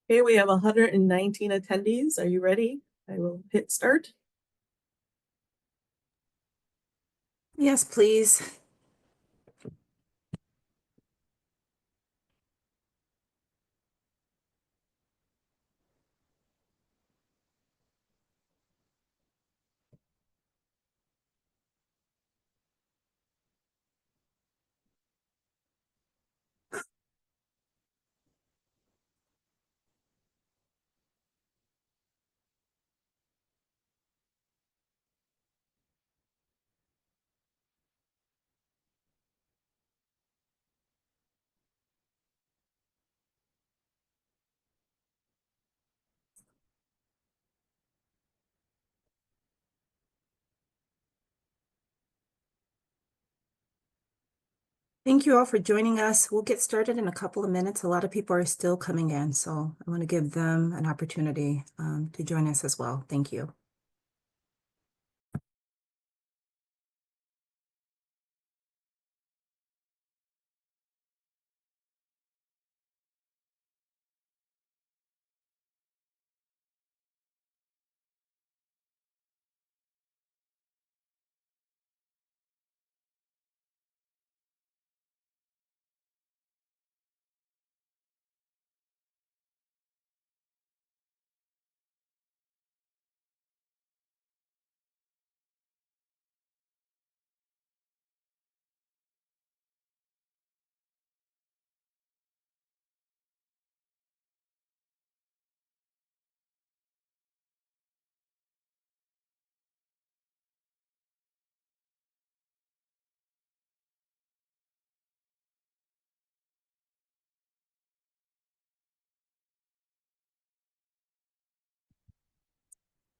Okay, we have 119 attendees. Are you ready? I will hit start. Yes, please. Thank you all for joining us. We'll get started in a couple of minutes. A lot of people are still coming in, so I want to give them an opportunity to join us as well. Thank you.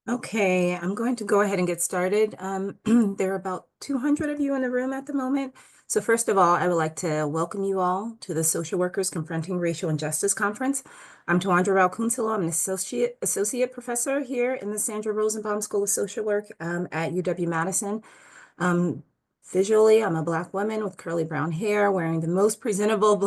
Okay, I'm going to go ahead and get started. There are about 200 of you in the room at the moment. So first of all, I would like to welcome you all to the Social Workers Confronting Racial Injustice Conference. I'm Tawandra Rao-Kunsilo. I'm an associate professor here in the Sandra Rosenbaum School of Social Work at UW-Madison. Visually, I'm a Black woman with curly brown hair wearing the most presentable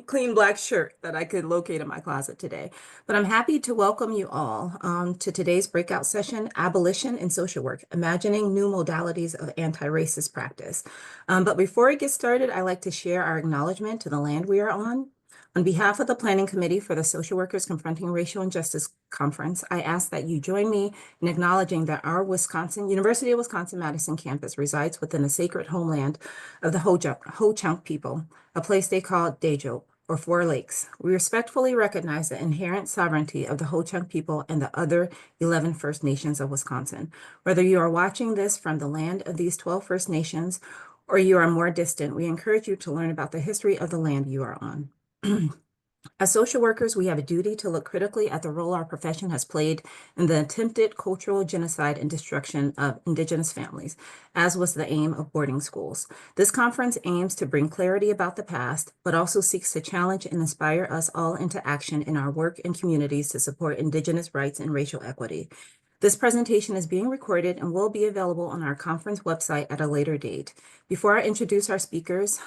clean black shirt that I could locate in my closet today. But I'm happy to welcome you all to today's breakout session, Abolition in Social Work, Imagining New Modalities of Anti-Racist Practice. But before we get started, I'd like to share our acknowledgement to the land we are on. On behalf of the Planning Committee for the Social Workers Confronting Racial Injustice Conference, I ask that you join me in acknowledging that our University of Wisconsin-Madison campus resides within the sacred homeland of the Ho-Chunk people, a place they call Dejo, or Four Lakes. We respectfully recognize the inherent sovereignty of the Ho-Chunk people and the other 11 First Nations of Wisconsin. Whether you are watching this from the land of these 12 First Nations or you are more distant, we encourage you to learn about the history of the land you are on. As social workers, we have a duty to look critically at the role our profession has played in the attempted cultural genocide and destruction of Indigenous families, as was the aim of boarding schools. This conference aims to bring clarity about the past, but also seeks to challenge and inspire us all into action in our work and communities to support Indigenous rights and racial equity. This presentation is being recorded and will be available on our conference website at a later date. Before I introduce our speakers,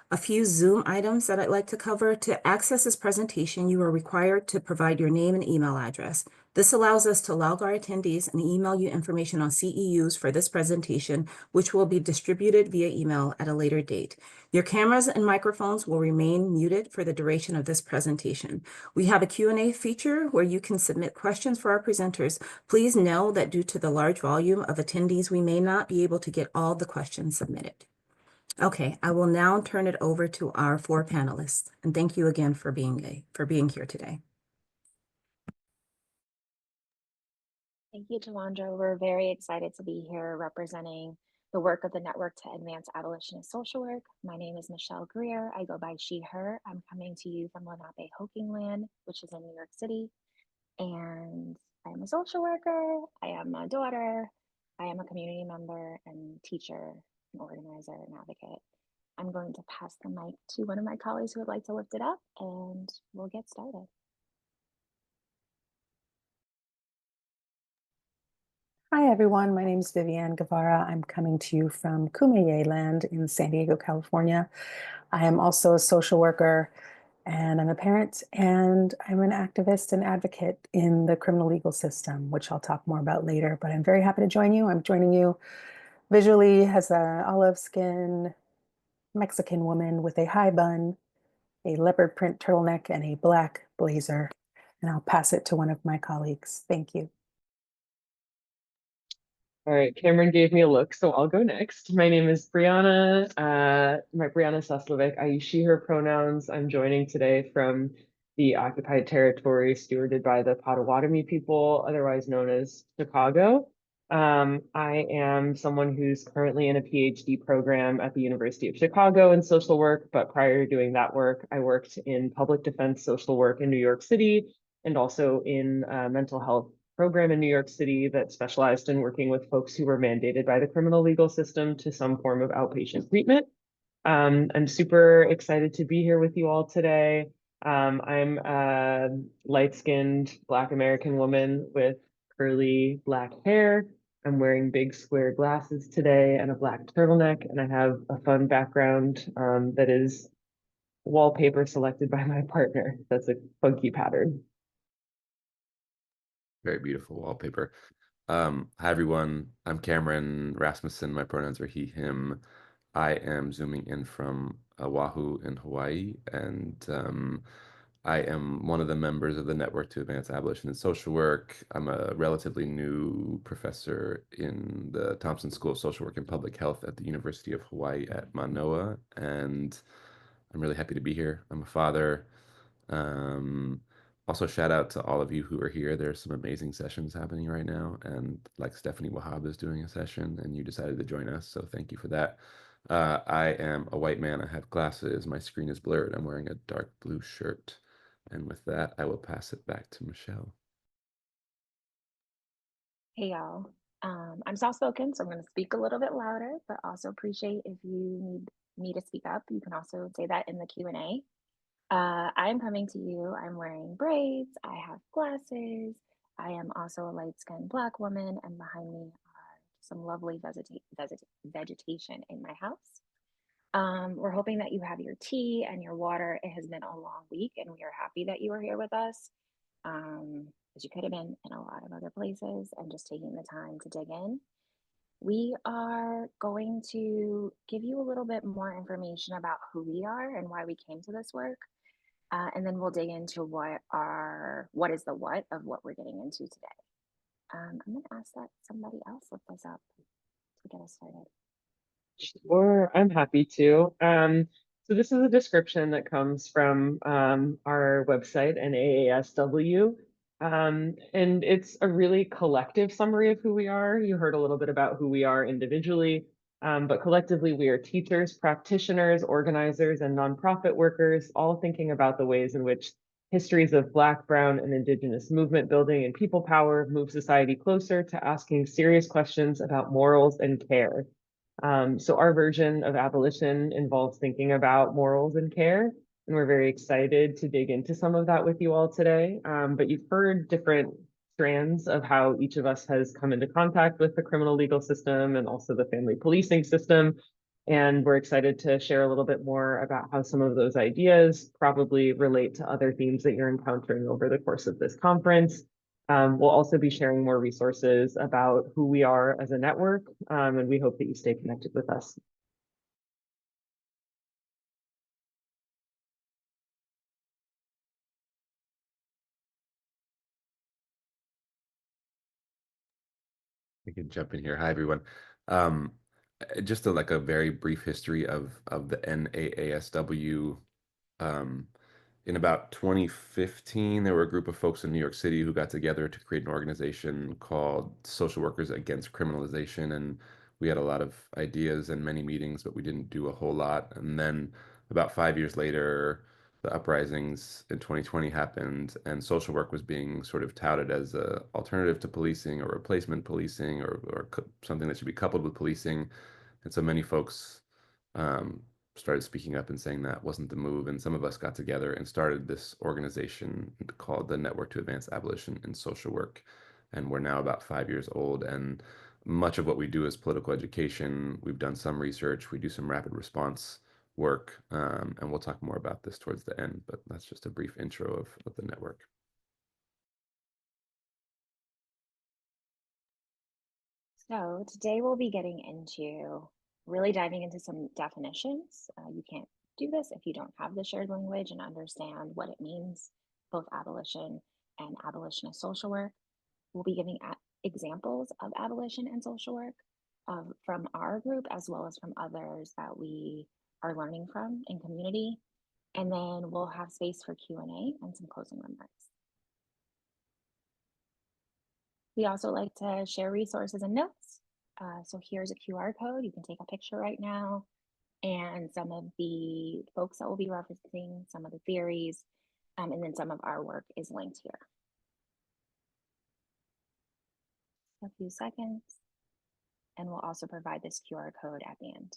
a few Zoom items that I'd like to cover. To access this presentation, you are required to provide your name and email address. This allows us to log our attendees and email you information on CEUs for this presentation, which will be distributed via email at a later date. Your cameras and microphones will remain muted for the duration of this presentation. We have a Q&A feature where you can submit questions for our presenters. Please know that due to the large volume of attendees, we may not be able to get all the questions submitted. Okay, I will now turn it over to our four panelists, and thank you again for being here today. Thank you, Tawandra. We're very excited to be here representing the work of the Network to Advance Abolition in Social Work. My name is Michelle Grier. I go by she, her. I'm coming to you from Lenape-Hoking Land, which is in New York City. And I'm a social worker. I am a daughter. I am a community member and teacher, an organizer, an advocate. I'm going to pass the mic to one of my colleagues who would like to lift it up, and we'll get started. Hi, everyone. My name is Vivianne Guevara. I'm coming to you from Kumeyaay land in San Diego, California. I am also a social worker and I'm a parent, and I'm an activist and advocate in the criminal legal system, which I'll talk more about later, but I'm very happy to join you. I'm joining you visually as an olive skin Mexican woman with a high bun, a leopard print turtleneck, and a black blazer. And I'll pass it to one of my colleagues. Thank you. All right, Cameron gave me a look, so I'll go next. My name is Brianna, Brianna Suslovic. I use she, her pronouns. I'm joining today from the occupied territory stewarded by the Potawatomi people, otherwise known as Chicago. I am someone who's currently in a PhD program at the University of Chicago in social work, but prior to doing that work, I worked in public defense social work in New York City and also in mental health program in New York City that specialized in working with folks who were mandated by the criminal legal system to some form of outpatient treatment. I'm super excited to be here with you all today. I'm a light-skinned Black American woman with curly black hair. I'm wearing big square glasses today and a black turtleneck, and I have a fun background that is wallpaper selected by my partner. That's a funky pattern. Very beautiful wallpaper. Hi everyone, I'm Cameron Rasmussen. My pronouns are he, him. I am zooming in from Oahu in Hawaii, and I am one of the members of the Network to Advance Abolition in Social Work. I'm a relatively new professor in the Thompson School of Social Work and Public Health at the University of Hawaii at Manoa, and I'm really happy to be here. I'm a father. Also, shout out to all of you who are here. There's some amazing sessions happening right now, and like Stephanie Wahab is doing a session, and you decided to join us, so thank you for that. I am a white man. I have glasses. My screen is blurred. I'm wearing a dark blue shirt. And with that, I will pass it back to Michelle. Hey y'all, I'm soft-spoken, so I'm going to speak a little bit louder, but also appreciate if you need me to speak up. You can also say that in the Q&A. I'm coming to you, I'm wearing braids, I have glasses, I am also a light-skinned Black woman, and behind me are some lovely vegetation in my house. We're hoping that you have your tea and your water. It has been a long week, and we are happy that you are here with us, as you could have been in a lot of other places, and just taking the time to dig in. We are going to give you a little bit more information about who we are and why we came to this work. And then we'll dig into what is the what of what we're getting into today. I'm going to ask that somebody else look this up to get us started. Sure, I'm happy to. So this is a description that comes from our website, NAASW. And it's a really collective summary of who we are. You heard a little bit about who we are individually, but collectively we are teachers, practitioners, organizers, and nonprofit workers, all thinking about the ways in which histories of Black, Brown, and Indigenous movement building and people power move society closer to asking serious questions about morals and care. So our version of abolition involves thinking about morals and care, and we're very excited to dig into some of that with you all today. But you've heard different strands of how each of us has come into contact with the criminal legal system and also the family policing system. And we're excited to share a little bit more about how some of those ideas probably relate to other themes that you're encountering over the course of this conference. We'll also be sharing more resources about who we are as a network, and we hope that you stay connected with us. I can jump in here. Hi, everyone. Just like a very brief history of the NAASW. In about 2015, there were a group of folks in New York City who got together to create an organization called Social Workers Against Criminalization. And we had a lot of ideas and many meetings, but we didn't do a whole lot. And then about 5 years later, the uprisings in 2020 happened, and social work was being sort of touted as an alternative to policing or replacement policing or something that should be coupled with policing. And so many folks started speaking up and saying that wasn't the move. And some of us got together and started this organization called the Network to Advance Abolition in Social Work. And we're now about 5 years old. And much of what we do is political education. We've done some research. We do some rapid response work. And we'll talk more about this towards the end, but that's just a brief intro of the network. So today we'll be getting into really diving into some definitions. You can't do this if you don't have the shared language and understand what it means, both abolition and abolitionist social work. We'll be giving examples of abolition and social work from our group, as well as from others that we are learning from in community. And then we'll have space for Q&A and some closing remarks. We also like to share resources and notes. So here's a QR code. You can take a picture right now. And some of the folks that will be referencing, some of the theories, and then some of our work is linked here. A few seconds. And we'll also provide this QR code at the end.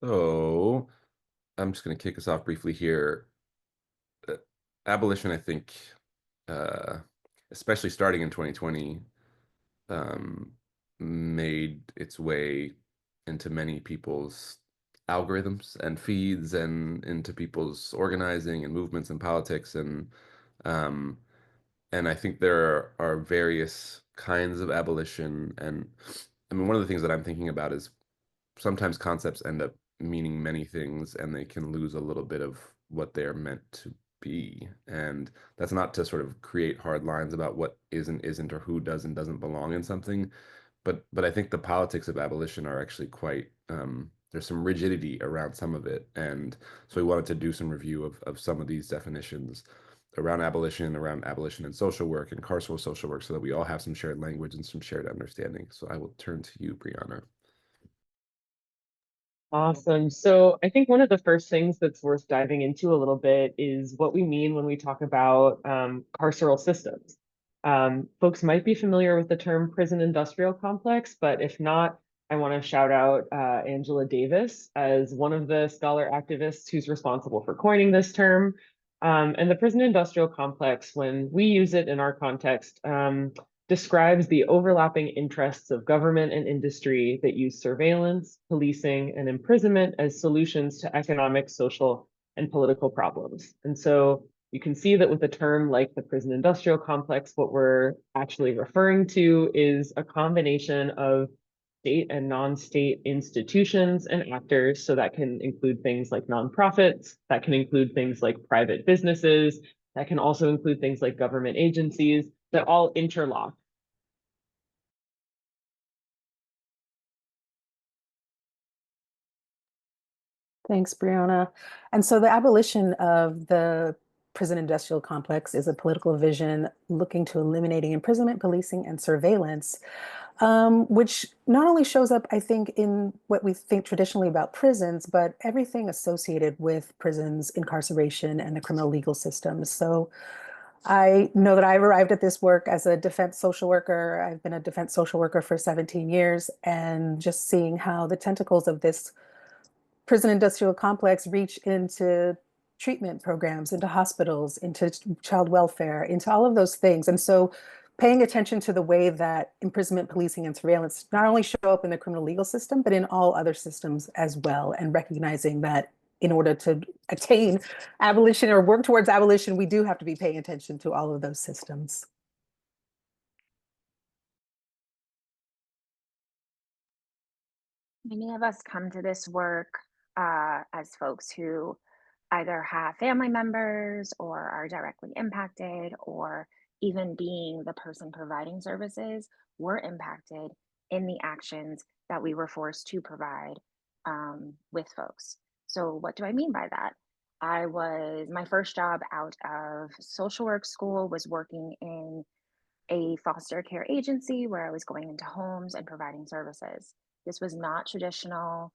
So I'm just going to kick us off briefly here. Abolition, I think, especially starting in 2020, made its way into many people's algorithms and feeds and into people's organizing and movements and politics. And I think there are various kinds of abolition. And I mean, one of the things that I'm thinking about is sometimes concepts end up meaning many things and they can lose a little bit of what they're meant to be. And that's not to sort of create hard lines about what is and isn't or who does and doesn't belong in something. But I think the politics of abolition are actually quite, there's some rigidity around some of it. And so we wanted to do some review of some of these definitions around abolition and social work and carceral social work so that we all have some shared language and some shared understanding. So I will turn to you, Brianna. Awesome. So I think one of the first things that's worth diving into a little bit is what we mean when we talk about carceral systems. Folks might be familiar with the term prison industrial complex, but if not, I want to shout out Angela Davis as one of the scholar activists who's responsible for coining this term. And the prison industrial complex, when we use it in our context, describes the overlapping interests of government and industry that use surveillance, policing, and imprisonment as solutions to economic, social, and political problems. And so you can see that with a term like the prison industrial complex, what we're actually referring to is a combination of state and non-state institutions and actors. So that can include things like nonprofits, that can include things like private businesses, that can also include things like government agencies that all interlock. Thanks, Brianna. And so the abolition of the prison industrial complex is a political vision looking to eliminating imprisonment, policing, and surveillance, which not only shows up, I think, in what we think traditionally about prisons, but everything associated with prisons, incarceration, and the criminal legal system. So I know that I've arrived at this work as a defense social worker. I've been a defense social worker for 17 years, and just seeing how the tentacles of this prison industrial complex reach into treatment programs, into hospitals, into child welfare, into all of those things. And so paying attention to the way that imprisonment, policing, and surveillance not only show up in the criminal legal system, but in all other systems as well, and recognizing that in order to attain abolition or work towards abolition, we do have to be paying attention to all of those systems. Many of us come to this work as folks who either have family members or are directly impacted, or even being the person providing services, were impacted in the actions that we were forced to provide with folks. So what do I mean by that? My first job out of social work school was working in a foster care agency where I was going into homes and providing services. This was not traditional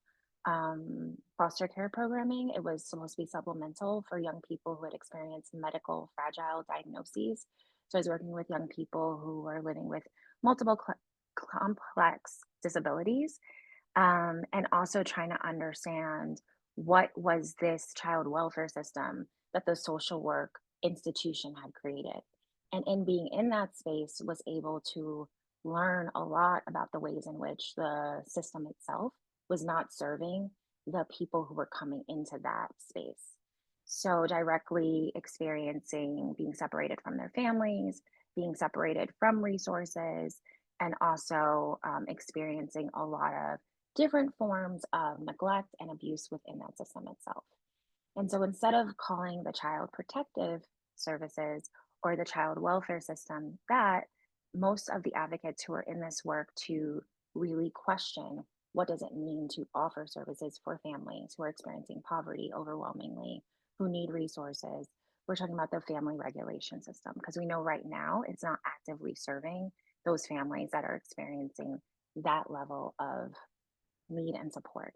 foster care programming. It was supposed to be supplemental for young people who had experienced medical fragile diagnoses. So I was working with young people who were living with multiple complex disabilities, and also trying to understand what was this child welfare system that the social work institution had created. And in being in that space, was able to learn a lot about the ways in which the system itself was not serving the people who were coming into that space. So directly experiencing being separated from their families, being separated from resources, and also experiencing a lot of different forms of neglect and abuse within that system itself. And so instead of calling the child protective services or the child welfare system that, most of the advocates who are in this work to really question what does it mean to offer services for families who are experiencing poverty overwhelmingly, who need resources. We're talking about the family regulation system because we know right now it's not actively serving those families that are experiencing that level of need and support.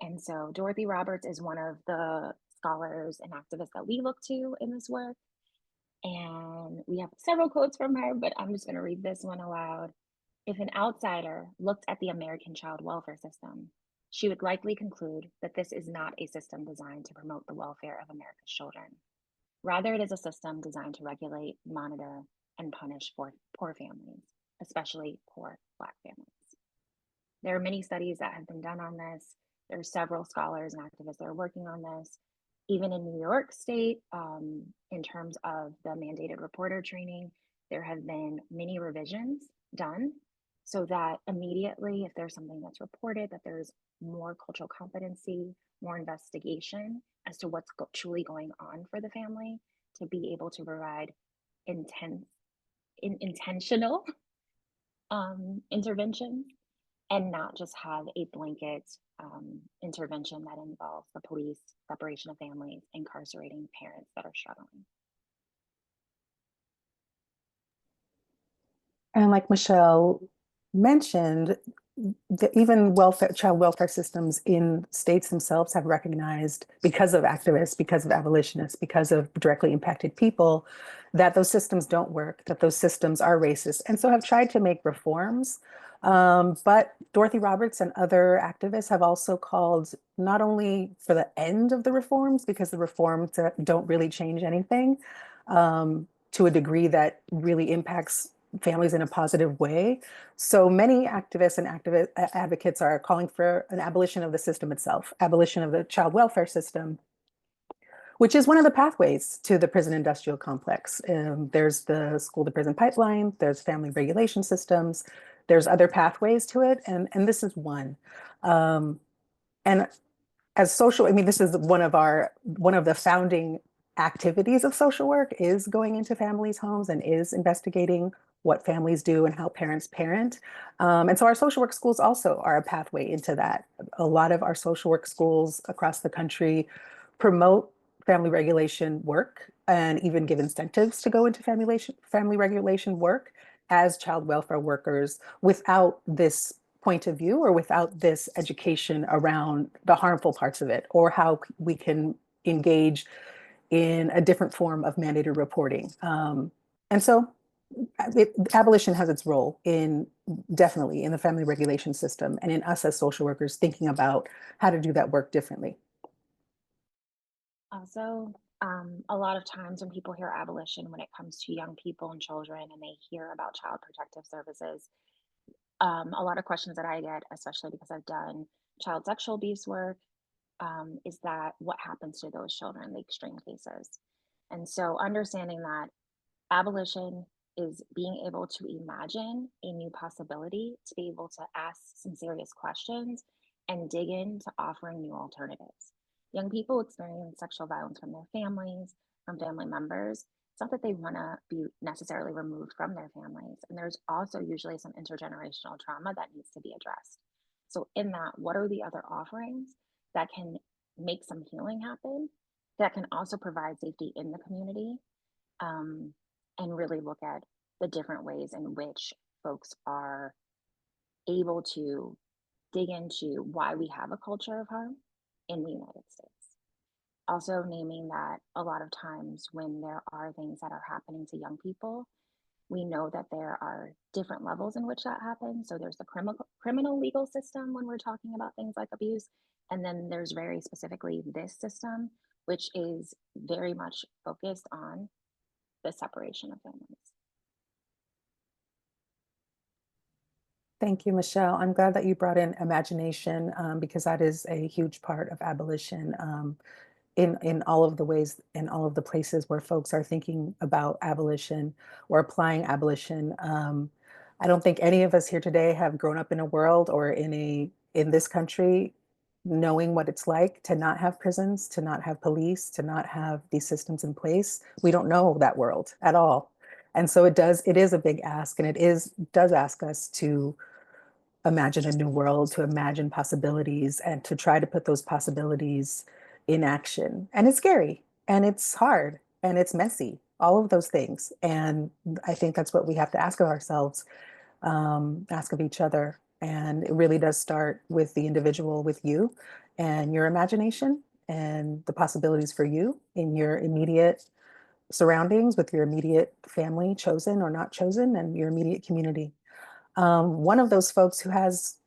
And so Dorothy Roberts is one of the scholars and activists that we look to in this work. And we have several quotes from her, but I'm just going to read this one aloud. If an outsider looked at the American child welfare system, she would likely conclude that this is not a system designed to promote the welfare of America's children. Rather, it is a system designed to regulate, monitor, and punish poor families, especially poor Black families. There are many studies that have been done on this. There are several scholars and activists that are working on this. Even in New York State, in terms of the mandated reporter training, there have been many revisions done so that immediately, if there's something that's reported, that there's more cultural competency, more investigation as to what's truly going on for the family, to be able to provide intentional interventions and not just have a blanket intervention that involves the police, separation of families, incarcerating parents that are struggling. And like Michelle mentioned, even child welfare systems in states themselves have recognized, because of activists, because of abolitionists, because of directly impacted people, that those systems don't work, that those systems are racist, and so have tried to make reforms. But Dorothy Roberts and other activists have also called not only for the end of the reforms, because the reforms don't really change anything to a degree that really impacts families in a positive way. So many activists and advocates are calling for an abolition of the system itself, abolition of the child welfare system, which is one of the pathways to the prison industrial complex. There's the school to prison pipeline, there's family regulation systems, there's other pathways to it, and this is one. And as social, I mean, this is one of the founding activities of social work is going into families' homes and is investigating what families do and how parents parent. And so our social work schools also are a pathway into that. A lot of our social work schools across the country promote family regulation work and even give incentives to go into family regulation work as child welfare workers without this point of view or without this education around the harmful parts of it or how we can engage in a different form of mandated reporting. And so abolition has its role definitely in the family regulation system and in us as social workers thinking about how to do that work differently. Also, a lot of times when people hear abolition, when it comes to young people and children, and they hear about child protective services, a lot of questions that I get, especially because I've done child sexual abuse work, is that what happens to those children, the extreme cases. And so understanding that abolition is being able to imagine a new possibility, to be able to ask some serious questions and dig into offering new alternatives. Young people experience sexual violence from their families, from family members. It's not that they want to be necessarily removed from their families. And there's also usually some intergenerational trauma that needs to be addressed. So in that, what are the other offerings that can make some healing happen, that can also provide safety in the community, and really look at the different ways in which folks are able to dig into why we have a culture of harm in the United States. Also naming that a lot of times when there are things that are happening to young people, we know that there are different levels in which that happens. So there's the criminal legal system when we're talking about things like abuse. And then there's very specifically this system, which is very much focused on the separation of families. Thank you, Michelle. I'm glad that you brought in imagination because that is a huge part of abolition in all of the ways, in all of the places where folks are thinking about abolition or applying abolition. I don't think any of us here today have grown up in a world or in this country knowing what it's like to not have prisons, to not have police, to not have these systems in place. We don't know that world at all. And so it is a big ask, and does ask us to imagine a new world, to imagine possibilities, and to try to put those possibilities in action. And it's scary, and it's hard, and it's messy, all of those things. And I think that's what we have to ask of ourselves, ask of each other. And it really does start with the individual, with you and your imagination and the possibilities for you in your immediate surroundings, with your immediate family, chosen or not chosen, and your immediate community. One of those folks who has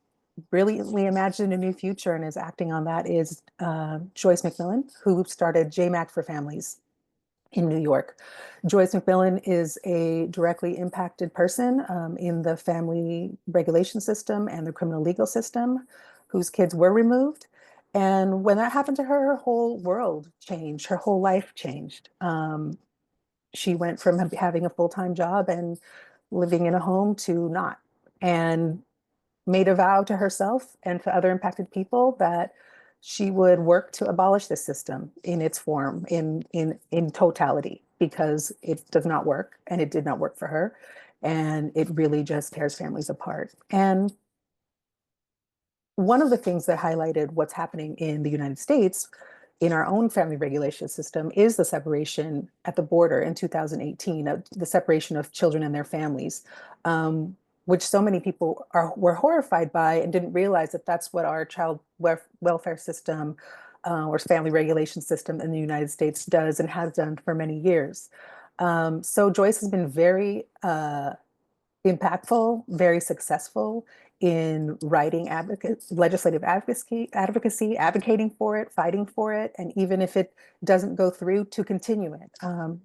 brilliantly imagined a new future and is acting on that is Joyce McMillan, who started JMAC for Families in New York. Joyce McMillan is a directly impacted person in the family regulation system and the criminal legal system, whose kids were removed. And when that happened to her, her whole world changed, her whole life changed. She went from having a full-time job and living in a home to not, and made a vow to herself and to other impacted people that she would work to abolish this system in its form, in totality, because it does not work, and it did not work for her, and it really just tears families apart. And one of the things that highlighted what's happening in the United States in our own family regulation system is the separation at the border in 2018, the separation of children and their families, which so many people were horrified by and didn't realize that that's what our child welfare system or family regulation system in the United States does and has done for many years. So Joyce has been very impactful, very successful in writing legislative advocacy, advocating for it, fighting for it, and even if it doesn't go through, to continue it.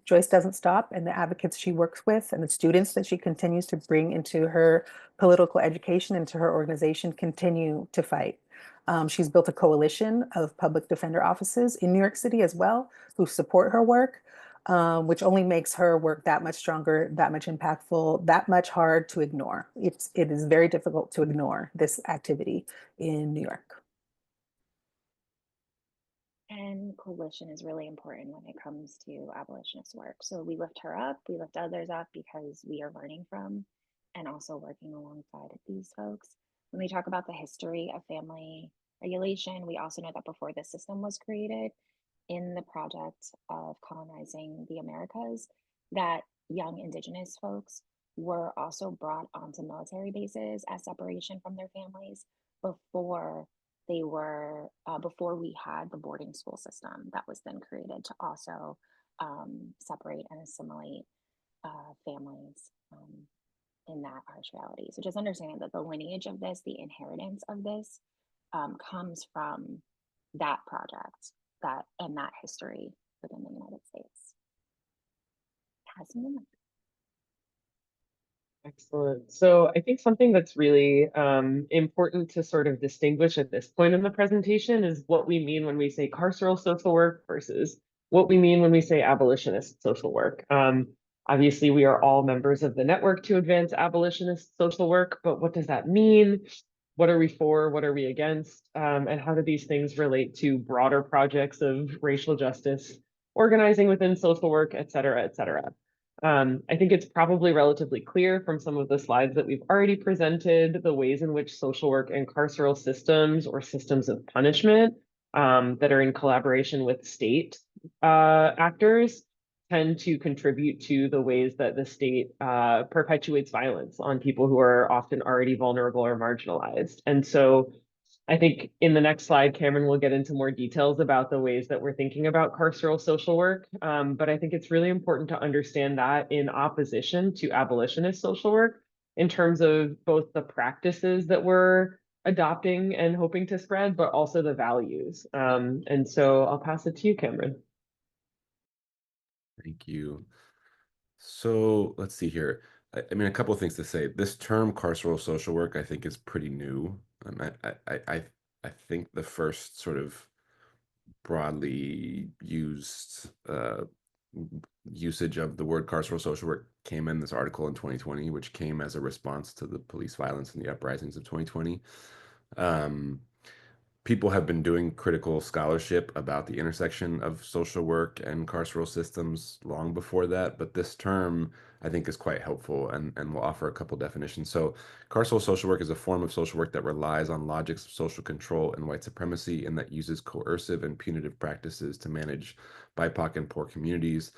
Joyce doesn't stop, and the advocates she works with and the students that she continues to bring into her political education, into her organization, continue to fight. She's built a coalition of public defender offices in New York City as well, who support her work. Which only makes her work that much stronger, that much impactful, that much hard to ignore. It is very difficult to ignore this activity in New York. And coalition is really important when it comes to abolitionist work. So we lift her up, we lift others up because we are learning from and also working alongside these folks. When we talk about the history of family regulation, we also know that before this system was created, in the project of colonizing the Americas, that young Indigenous folks were also brought onto military bases as separation from their families before we had the boarding school system that was then created to also separate and assimilate families in that harsh reality. So just understanding that the lineage of this, the inheritance of this, comes from that project and that history within the United States. Excellent. So I think something that's really important to sort of distinguish at this point in the presentation is what we mean when we say carceral social work versus what we mean when we say abolitionist social work. Obviously, we are all members of the network to advance abolitionist social work, but what does that mean? What are we for? What are we against? And how do these things relate to broader projects of racial justice, organizing within social work, et cetera, et cetera? I think it's probably relatively clear from some of the slides that we've already presented the ways in which social work and carceral systems or systems of punishment that are in collaboration with state actors tend to contribute to the ways that the state perpetuates violence on people who are often already vulnerable or marginalized. And so I think in the next slide, Cameron will get into more details about the ways that we're thinking about carceral social work. But I think it's really important to understand that in opposition to abolitionist social work in terms of both the practices that we're adopting and hoping to spread, but also the values. And so I'll pass it to you, Cameron. Thank you. So let's see here. I mean, a couple of things to say. This term carceral social work, I think, is pretty new. I think the first sort of broadly used usage of the word carceral social work came in this article in 2020, which came as a response to the police violence and the uprisings of 2020. People have been doing critical scholarship about the intersection of social work and carceral systems long before that, but this term I think is quite helpful and will offer a couple definitions. So carceral social work is a form of social work that relies on logics of social control and white supremacy and that uses coercive and punitive practices to manage BIPOC and poor communities.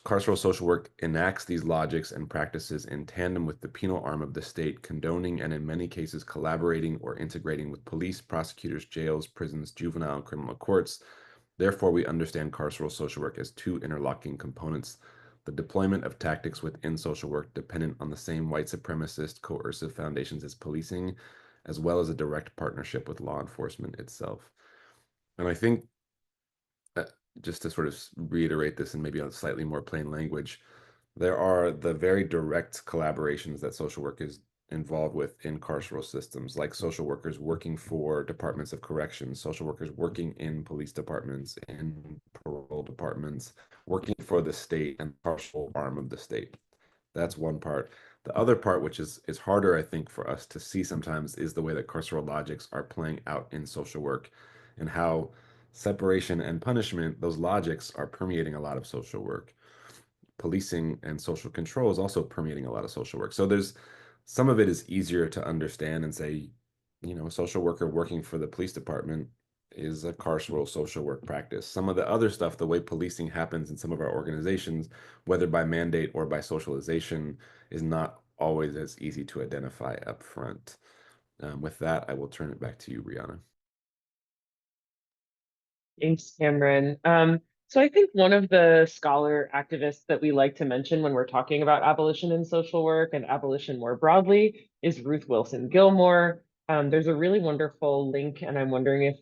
Carceral social work enacts these logics and practices in tandem with the penal arm of the state, condoning and in many cases collaborating or integrating with police, prosecutors, jails, prisons, juvenile and criminal courts. Therefore, we understand carceral social work as two interlocking components: the deployment of tactics within social work dependent on the same white supremacist coercive foundations as policing, as well as a direct partnership with law enforcement itself. And I think just to sort of reiterate this in maybe a slightly more plain language, there are the very direct collaborations that social work is involved with in carceral systems, like social workers working for departments of corrections, social workers working in police departments, in parole departments, working for the state and the carceral arm of the state. That's one part. The other part, which is harder, I think, for us to see sometimes, is the way that carceral logics are playing out in social work and how separation and punishment, those logics are permeating a lot of social work. Policing and social control is also permeating a lot of social work. So there's some of it is easier to understand and say, you know, a social worker working for the police department is a carceral social work practice. Some of the other stuff, the way policing happens in some of our organizations, whether by mandate or by socialization, is not always as easy to identify up front. With that, I will turn it back to you, Brianna. Thanks, Cameron. So I think one of the scholar activists that we like to mention when we're talking about abolition in social work and abolition more broadly is Ruth Wilson Gilmore. There's a really wonderful link, and I'm wondering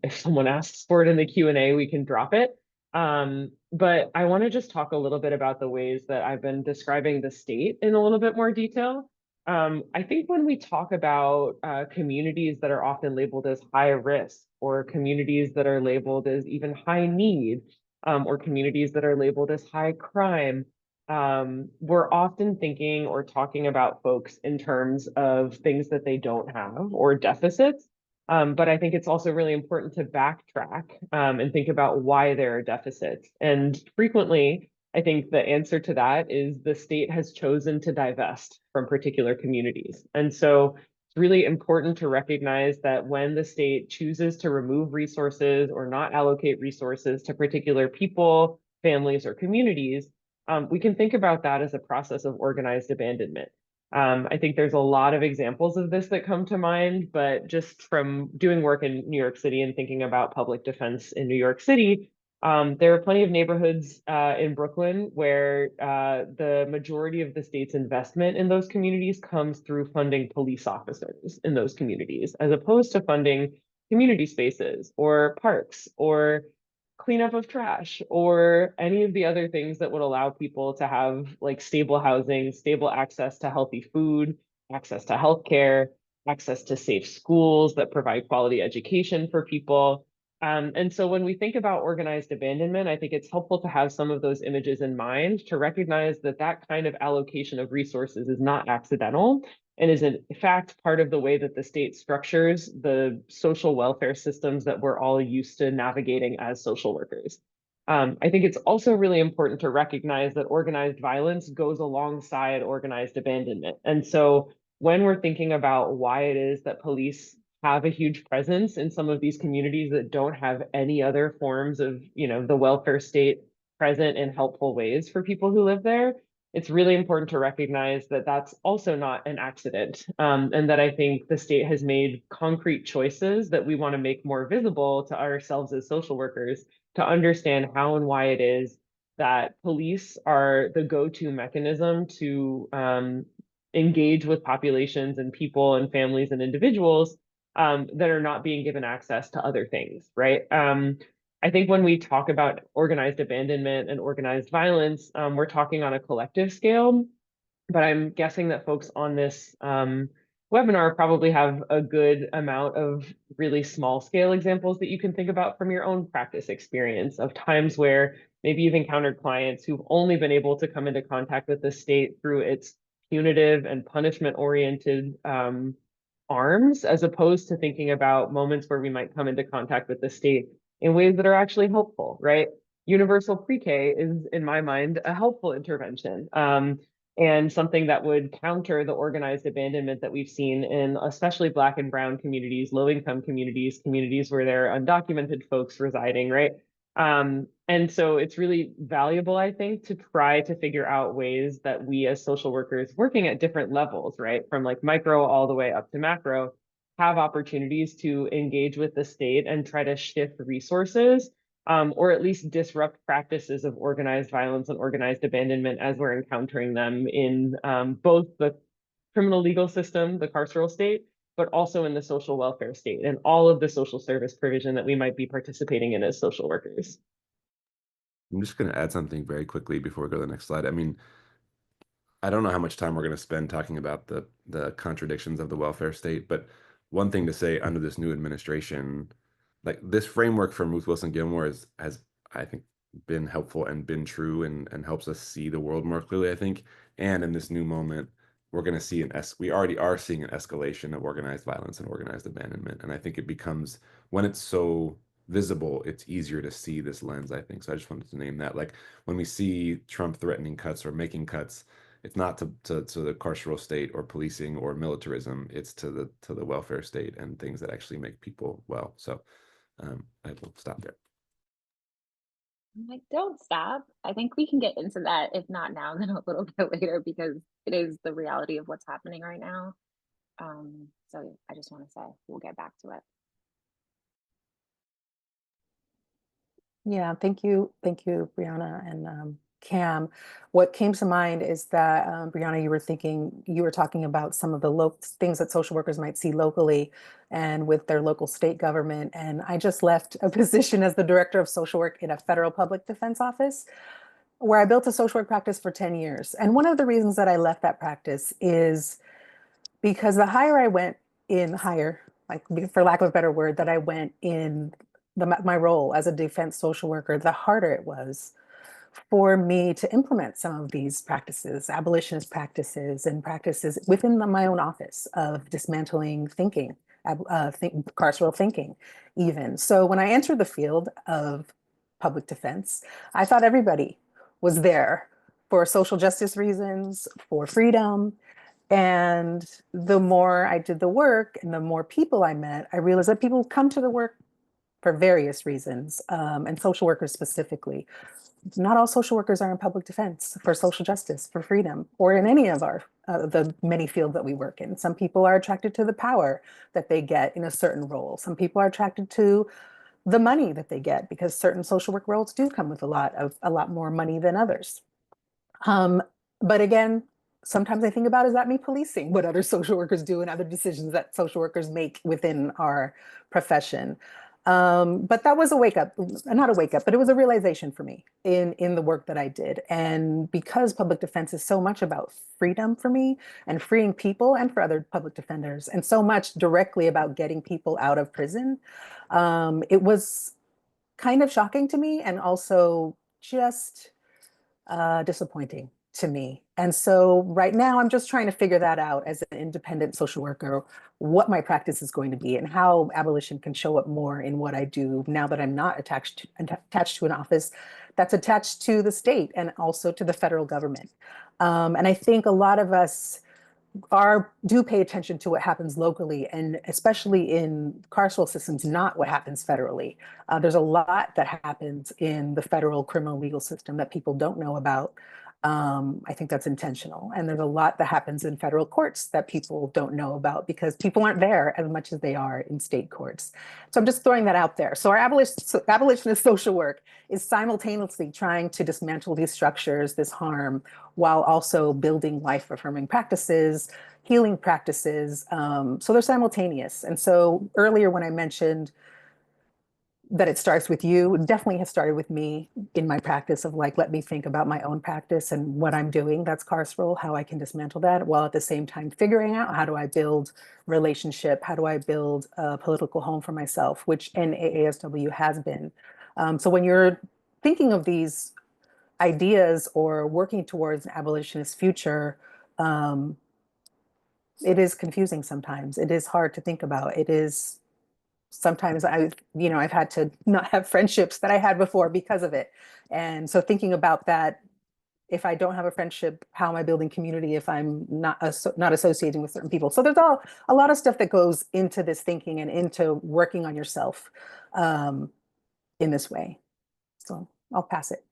if someone asks for it in the Q&A, we can drop it. But I want to just talk a little bit about the ways that I've been describing the state in a little bit more detail. I think when we talk about communities that are often labeled as high risk, or communities that are labeled as even high need, or communities that are labeled as high crime, we're often thinking or talking about folks in terms of things that they don't have or deficits. But I think it's also really important to backtrack and think about why there are deficits. And frequently, I think the answer to that is the state has chosen to divest from particular communities. And so it's really important to recognize that when the state chooses to remove resources or not allocate resources to particular people, families, or communities, we can think about that as a process of organized abandonment. I think there's a lot of examples of this that come to mind, but just from doing work in New York City and thinking about public defense in New York City, there are plenty of neighborhoods in Brooklyn where the majority of the state's investment in those communities comes through funding police officers in those communities, as opposed to funding community spaces or parks or cleanup of trash or any of the other things that would allow people to have like stable housing, stable access to healthy food, access to healthcare, access to safe schools that provide quality education for people. And so when we think about organized abandonment, I think it's helpful to have some of those images in mind to recognize that that kind of allocation of resources is not accidental and is in fact part of the way that the state structures the social welfare systems that we're all used to navigating as social workers. I think it's also really important to recognize that organized violence goes alongside organized abandonment. And so when we're thinking about why it is that police have a huge presence in some of these communities that don't have any other forms of, you know, the welfare state present in helpful ways for people who live there, it's really important to recognize that that's also not an accident, and that I think the state has made concrete choices that we want to make more visible to ourselves as social workers to understand how and why it is that police are the go-to mechanism to engage with populations and people and families and individuals that are not being given access to other things, right? I think when we talk about organized abandonment and organized violence, we're talking on a collective scale, but I'm guessing that folks on this webinar probably have a good amount of really small scale examples that you can think about from your own practice experience of times where maybe you've encountered clients who've only been able to come into contact with the state through its punitive and punishment oriented arms, as opposed to thinking about moments where we might come into contact with the state in ways that are actually helpful, right? Universal pre-K is, in my mind, a helpful intervention. And something that would counter the organized abandonment that we've seen in especially Black and Brown communities, low-income communities, communities where there are undocumented folks residing, right? And so it's really valuable, I think, to try to figure out ways that we as social workers working at different levels, right? From like micro all the way up to macro, have opportunities to engage with the state and try to shift resources or at least disrupt practices of organized violence and organized abandonment as we're encountering them in both the criminal legal system, the carceral state, but also in the social welfare state and all of the social service provision that we might be participating in as social workers. I'm just going to add something very quickly before we go to the next slide. I mean, I don't know how much time we're going to spend talking about the contradictions of the welfare state, but one thing to say under this new administration, like this framework from Ruth Wilson Gilmore has I think been helpful and been true and helps us see the world more clearly, I think. And in this new moment, we're going to see we already are seeing an escalation of organized violence and organized abandonment. And I think it becomes, when it's so visible, it's easier to see this lens, I think. So I just wanted to name that. Like when we see Trump threatening cuts or making cuts, it's not to the carceral state or policing or militarism. It's to the welfare state and things that actually make people well. So I will stop there. Like, don't stop. I think we can get into that, if not now, then a little bit later, because it is the reality of what's happening right now. So I just want to say we'll get back to it. Yeah, thank you, Brianna and Cam. What came to mind is that Brianna, you were talking about some of the things that social workers might see locally and with their local state government. And I just left a position as the director of social work in a federal public defense office, where I built a social work practice for 10 years. And one of the reasons that I left that practice is because the higher I went in, like for lack of a better word, that I went in my role as a defense social worker, the harder it was for me to implement some of these practices, abolitionist practices and practices within my own office of dismantling thinking, carceral thinking even. So when I entered the field of public defense, I thought everybody was there for social justice reasons, for freedom. And the more I did the work and the more people I met, I realized that people come to the work for various reasons, and social workers specifically. Not all social workers are in public defense for social justice, for freedom, or in any of our the many fields that we work in. Some people are attracted to the power that they get in a certain role. Some people are attracted to the money that they get, because certain social work roles do come with a lot more money than others. But again, sometimes I think about, is that me policing what other social workers do and other decisions that social workers make within our profession? But that was not a wake up, but it was a realization for me in the work that I did. And because public defense is so much about freedom for me and freeing people and for other public defenders, and so much directly about getting people out of prison, it was kind of shocking to me and also just disappointing to me. And so right now I'm just trying to figure that out as an independent social worker, what my practice is going to be and how abolition can show up more in what I do now that I'm not attached to an office that's attached to the state and also to the federal government. And I think a lot of us do pay attention to what happens locally, and especially in carceral systems, not what happens federally. There's a lot that happens in the federal criminal legal system that people don't know about. I think that's intentional. And there's a lot that happens in federal courts that people don't know about because people aren't there as much as they are in state courts. So I'm just throwing that out there. So our abolitionist social work is simultaneously trying to dismantle these structures, this harm, while also building life-affirming practices, healing practices. So they're simultaneous. And so earlier when I mentioned that it starts with you. It definitely has started with me in my practice of like, let me think about my own practice and what I'm doing that's carceral, how I can dismantle that, while at the same time figuring out how do I build relationship, how do I build a political home for myself, which NAASW has been. So when you're thinking of these ideas or working towards an abolitionist future, it is confusing sometimes. It is hard to think about. It is sometimes I've had to not have friendships that I had before because of it. And so thinking about that, if I don't have a friendship, how am I building community if I'm not associating with certain people? So there's a lot of stuff that goes into this thinking and into working on yourself in this way. So I'll pass it.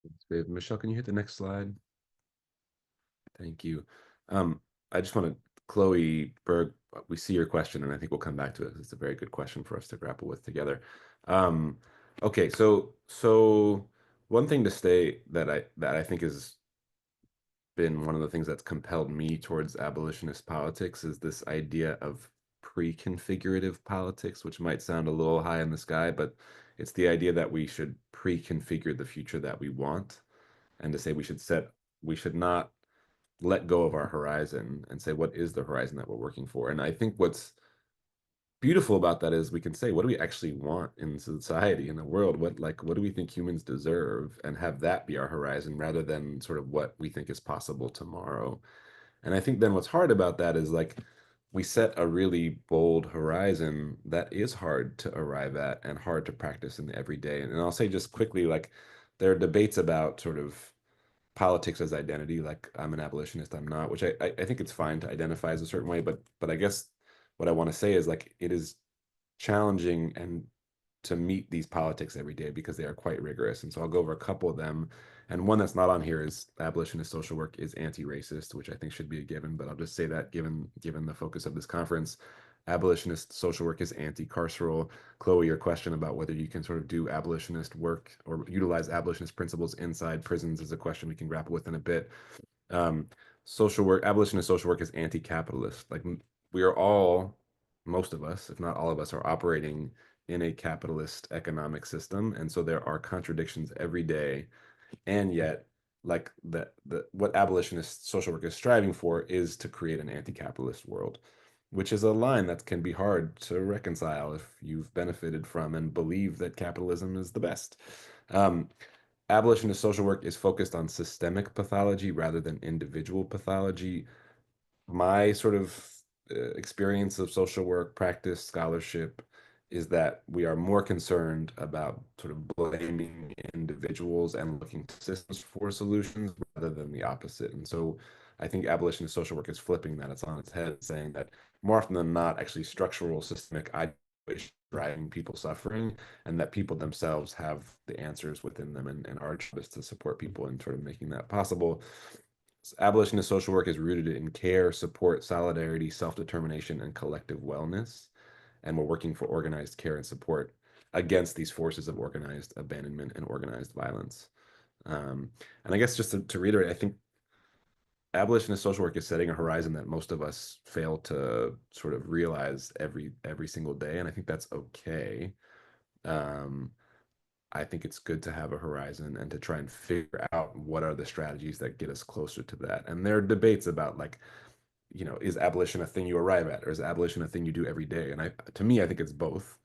Thanks, Viv. Michelle, can you hit the next slide? Thank you. I just want to, Chloe Berg, we see your question, and I think we'll come back to it. It's a very good question for us to grapple with together. Okay, so one thing to state that I think has been one of the things that's compelled me towards abolitionist politics is this idea of pre-configurative politics, which might sound a little high in the sky, but it's the idea that we should pre-configure the future that we want, and to say we should not let go of our horizon and say, what is the horizon that we're working for? And I think what's beautiful about that is we can say, what do we actually want in society, in the world? What do we think humans deserve, and have that be our horizon rather than sort of what we think is possible tomorrow. And I think then what's hard about that is like, we set a really bold horizon that is hard to arrive at and hard to practice in the everyday. And I'll say just quickly, like, there are debates about sort of politics as identity, like I'm an abolitionist, I'm not, which I think it's fine to identify as a certain way, but I guess what I want to say is like, it is challenging and to meet these politics every day because they are quite rigorous. And so I'll go over a couple of them. And one that's not on here is abolitionist social work is anti-racist, which I think should be a given, but I'll just say that given the focus of this conference, abolitionist social work is anti-carceral. Chloe, your question about whether you can sort of do abolitionist work or utilize abolitionist principles inside prisons is a question we can grapple with in a bit. Social work, abolitionist social work is anti-capitalist. Like, we are all, most of us, if not all of us, are operating in a capitalist economic system. And so there are contradictions every day. And yet, like, what abolitionist social work is striving for is to create an anti-capitalist world, which is a line that can be hard to reconcile if you've benefited from and believe that capitalism is the best. Abolitionist social work is focused on systemic pathology rather than individual pathology. My sort of experience of social work, practice, scholarship is that we are more concerned about sort of blaming individuals and looking to systems for solutions rather than the opposite. And so I think abolitionist social work is flipping that. It's on its head, saying that more often than not, actually structural systemic ideology driving people suffering, and that people themselves have the answers within them, and our job is to support people in sort of making that possible. Abolitionist social work is rooted in care, support, solidarity, self-determination, and collective wellness. And we're working for organized care and support against these forces of organized abandonment and organized violence. And I guess just to reiterate, I think abolitionist social work is setting a horizon that most of us fail to sort of realize every single day. And I think that's okay. I think it's good to have a horizon and to try and figure out what are the strategies that get us closer to that. And there are debates about, like, is abolition a thing you arrive at, or is abolition a thing you do every day? And to me, I think it's both.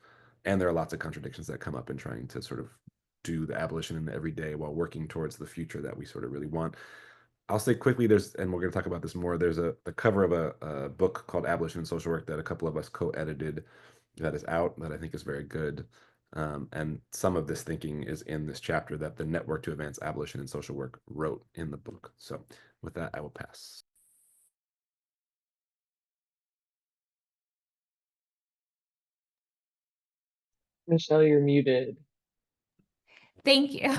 And there are lots of contradictions that come up in trying to sort of do the abolition in the everyday while working towards the future that we sort of really want. I'll say quickly, and we're going to talk about this more, there's the cover of a book called Abolition and Social Work that a couple of us co-edited that is out, that I think is very good. And some of this thinking is in this chapter that the Network to Advance Abolition and Social Work wrote in the book. So with that, I will pass. Michelle, you're muted. Thank you.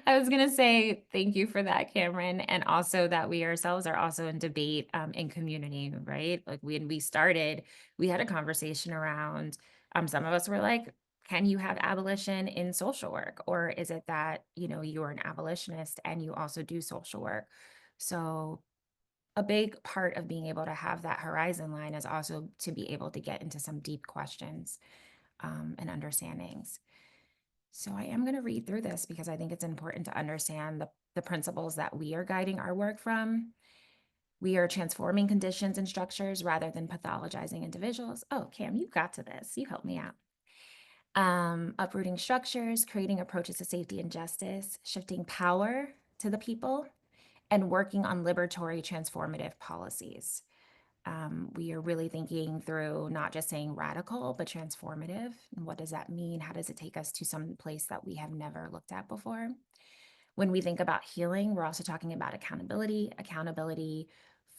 I was going to say thank you for that, Cameron, and also that we ourselves are also in debate in community, right? Like, when we started, we had a conversation around, some of us were like, can you have abolition in social work? Or is it that, you're an abolitionist and you also do social work? So a big part of being able to have that horizon line is also to be able to get into some deep questions and understandings. So I am going to read through this because I think it's important to understand the principles that we are guiding our work from. We are transforming conditions and structures rather than pathologizing individuals. Oh, Cam, you got to this. You helped me out. Uprooting structures, creating approaches to safety and justice, shifting power to the people, and working on liberatory transformative policies. We are really thinking through not just saying radical, but transformative. And what does that mean? How does it take us to some place that we have never looked at before? When we think about healing, we're also talking about accountability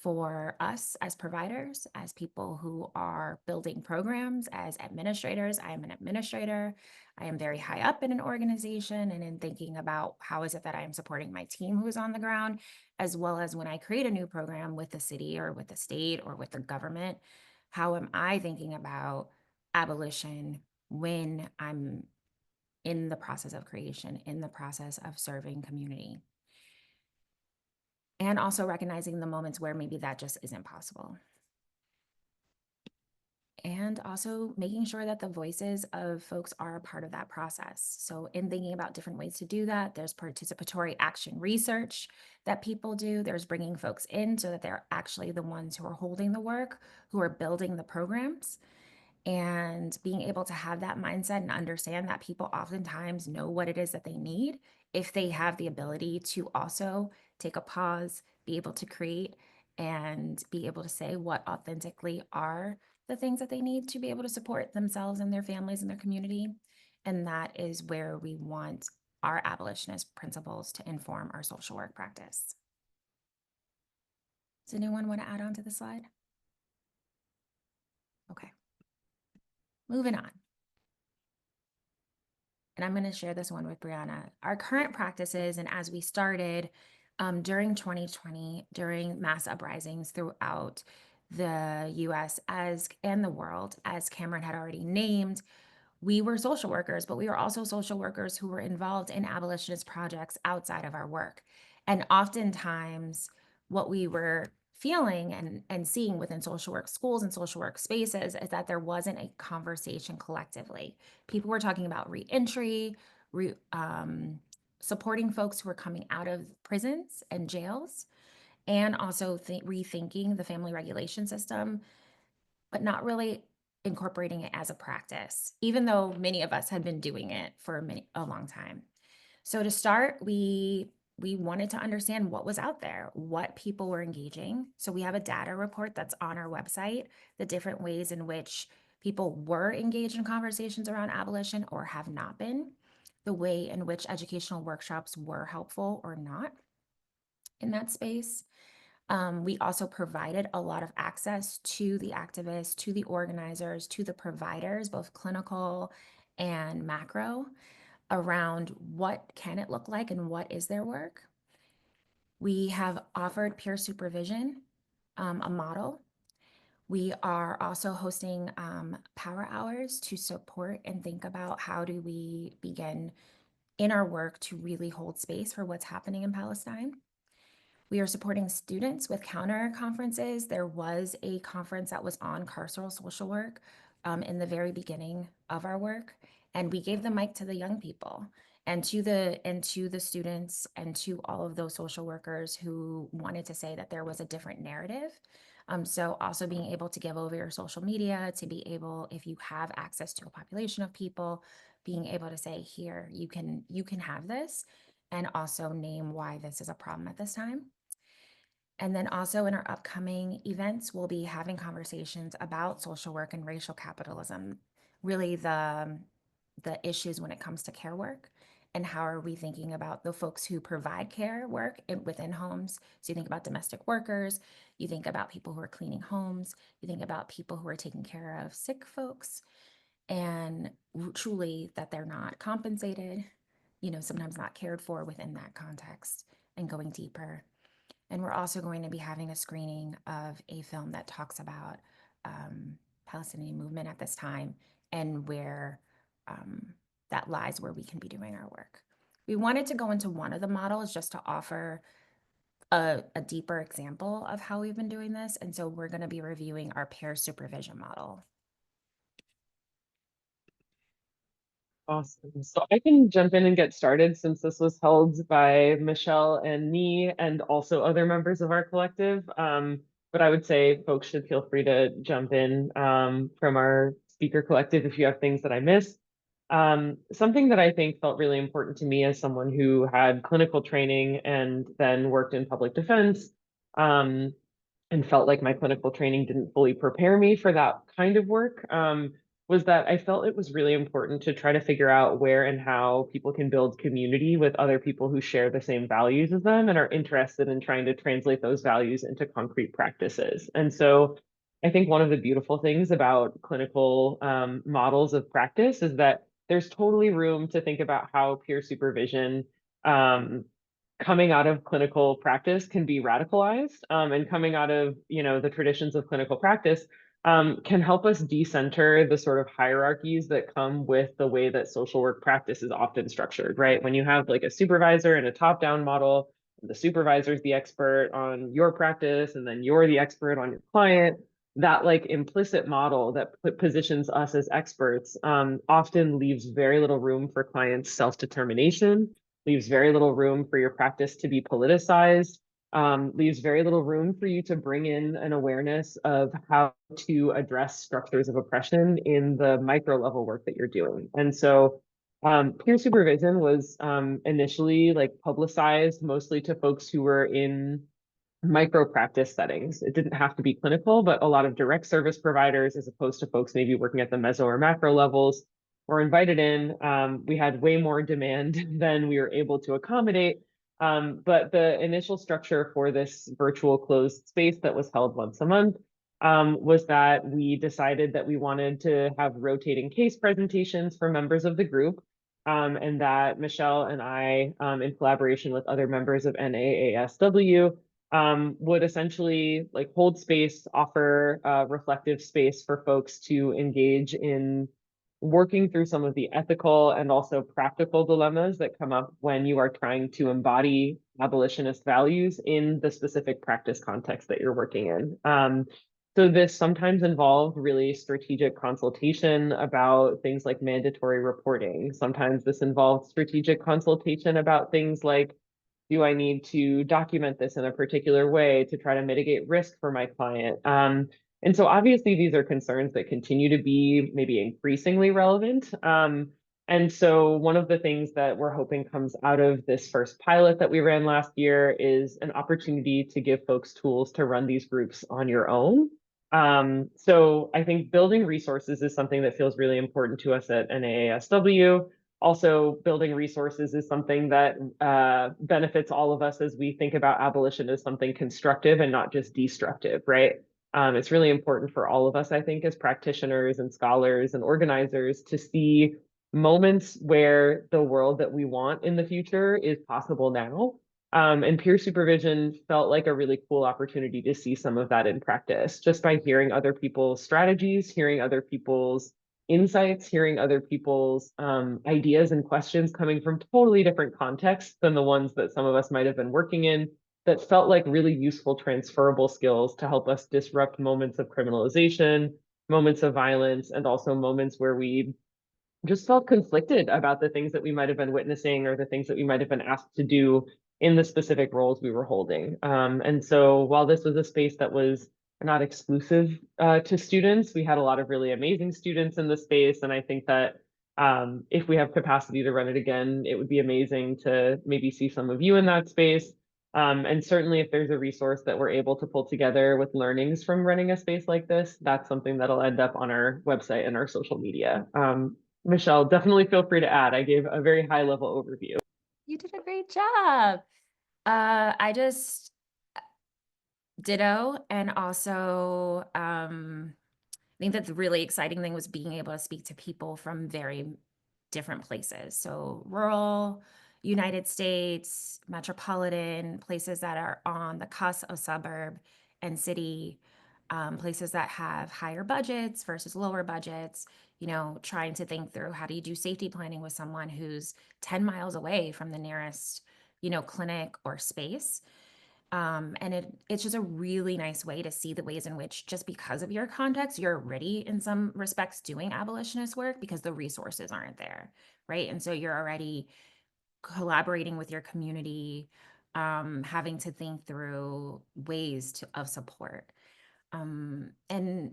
for us as providers, as people who are building programs, as administrators. I am an administrator. I am very high up in an organization, and in thinking about how is it that I am supporting my team who is on the ground, as well as when I create a new program with the city or with the state or with the government, how am I thinking about abolition when I'm in the process of creation, in the process of serving community? And also recognizing the moments where maybe that just isn't possible. And also making sure that the voices of folks are a part of that process. So in thinking about different ways to do that, there's participatory action research that people do. There's bringing folks in so that they're actually the ones who are holding the work, who are building the programs. And being able to have that mindset and understand that people oftentimes know what it is that they need if they have the ability to also take a pause, be able to create, and be able to say what authentically are the things that they need to be able to support themselves and their families and their community. And that is where we want our abolitionist principles to inform our social work practice. Does anyone want to add on to the slide? Okay. Moving on. And I'm going to share this one with Brianna. Our current practices, and as we started during 2020, during mass uprisings throughout the US and the world, as Cameron had already named, we were social workers, but we were also social workers who were involved in abolitionist projects outside of our work. And oftentimes what we were feeling and seeing within social work schools and social work spaces is that there wasn't a conversation collectively. People were talking about reentry, supporting folks who are coming out of prisons and jails, and also rethinking the family regulation system, but not really incorporating it as a practice, even though many of us had been doing it for a long time. So to start, we wanted to understand what was out there, what people were engaging. So we have a data report that's on our website, the different ways in which people were engaged in conversations around abolition or have not been, the way in which educational workshops were helpful or not in that space. We also provided a lot of access to the activists, to the organizers, to the providers, both clinical and macro, around what can it look like and what is their work. We have offered peer supervision, a model. We are also hosting power hours to support and think about how do we begin in our work to really hold space for what's happening in Palestine. We are supporting students with counter conferences. There was a conference that was on carceral social work in the very beginning of our work, and we gave the mic to the young people and to the students and to all of those social workers who wanted to say that there was a different narrative. So also being able to give over your social media to be able, if you have access to a population of people, being able to say, here, you can have this, and also name why this is a problem at this time. And then also in our upcoming events, we'll be having conversations about social work and racial capitalism, really the issues when it comes to care work, and how are we thinking about the folks who provide care work within homes. So you think about domestic workers, you think about people who are cleaning homes, you think about people who are taking care of sick folks, and truly that they're not compensated, sometimes not cared for within that context, and going deeper. And we're also going to be having a screening of a film that talks about Palestinian movement at this time and where that lies where we can be doing our work. We wanted to go into one of the models just to offer a deeper example of how we've been doing this. And so we're going to be reviewing our peer supervision model. Awesome. So I can jump in and get started since this was held by Michelle and me and also other members of our collective. But I would say folks should feel free to jump in from our speaker collective if you have things that I missed. Something that I think felt really important to me as someone who had clinical training and then worked in public defense, and felt like my clinical training didn't fully prepare me for that kind of work, was that I felt it was really important to try to figure out where and how people can build community with other people who share the same values as them and are interested in trying to translate those values into concrete practices. And so I think one of the beautiful things about clinical models of practice is that there's totally room to think about how peer supervision coming out of clinical practice can be radicalized, and coming out of, the traditions of clinical practice can help us decenter the sort of hierarchies that come with the way that social work practice is often structured, right? When you have like a supervisor and a top-down model, the supervisor is the expert on your practice, and then you're the expert on your client. That like implicit model that positions us as experts often leaves very little room for clients' self-determination, leaves very little room for your practice to be politicized, leaves very little room for you to bring in an awareness of how to address structures of oppression in the micro level work that you're doing. And so peer supervision was initially like publicized mostly to folks who were in micro practice settings. It didn't have to be clinical, but a lot of direct service providers, as opposed to folks maybe working at the meso or macro levels, were invited in. We had way more demand than we were able to accommodate. But the initial structure for this virtual closed space that was held once a month was that we decided that we wanted to have rotating case presentations for members of the group. And that Michelle and I, in collaboration with other members of NAASW, would essentially like hold space, offer reflective space for folks to engage in working through some of the ethical and also practical dilemmas that come up when you are trying to embody abolitionist values in the specific practice context that you're working in. So this sometimes involved really strategic consultation about things like mandatory reporting. Sometimes this involved strategic consultation about things like, do I need to document this in a particular way to try to mitigate risk for my client? And so obviously these are concerns that continue to be maybe increasingly relevant. And so one of the things that we're hoping comes out of this first pilot that we ran last year is an opportunity to give folks tools to run these groups on your own. So I think building resources is something that feels really important to us at NAASW. Also, building resources is something that benefits all of us as we think about abolition as something constructive and not just destructive, right? It's really important for all of us, I think, as practitioners and scholars and organizers to see moments where the world that we want in the future is possible now. And peer supervision felt like a really cool opportunity to see some of that in practice, just by hearing other people's strategies, hearing other people's insights, hearing other people's ideas and questions coming from totally different contexts than the ones that some of us might have been working in, that felt like really useful transferable skills to help us disrupt moments of criminalization, moments of violence, and also moments where we just felt conflicted about the things that we might have been witnessing or the things that we might have been asked to do in the specific roles we were holding. And so while this was a space that was not exclusive to students, we had a lot of really amazing students in the space. And I think that if we have capacity to run it again, it would be amazing to maybe see some of you in that space. And certainly if there's a resource that we're able to pull together with learnings from running a space like this, that's something that'll end up on our website and our social media. Michelle, definitely feel free to add. I gave a very high level overview. You did a great job. I just ditto. And also, I think that the really exciting thing was being able to speak to people from very different places. So rural, United States, metropolitan, places that are on the cusp of suburb and city, places that have higher budgets versus lower budgets, trying to think through how do you do safety planning with someone who's 10 miles away from the nearest, clinic or space. And it's just a really nice way to see the ways in which, just because of your context, you're already in some respects doing abolitionist work because the resources aren't there, right? And so you're already collaborating with your community, having to think through ways of support. And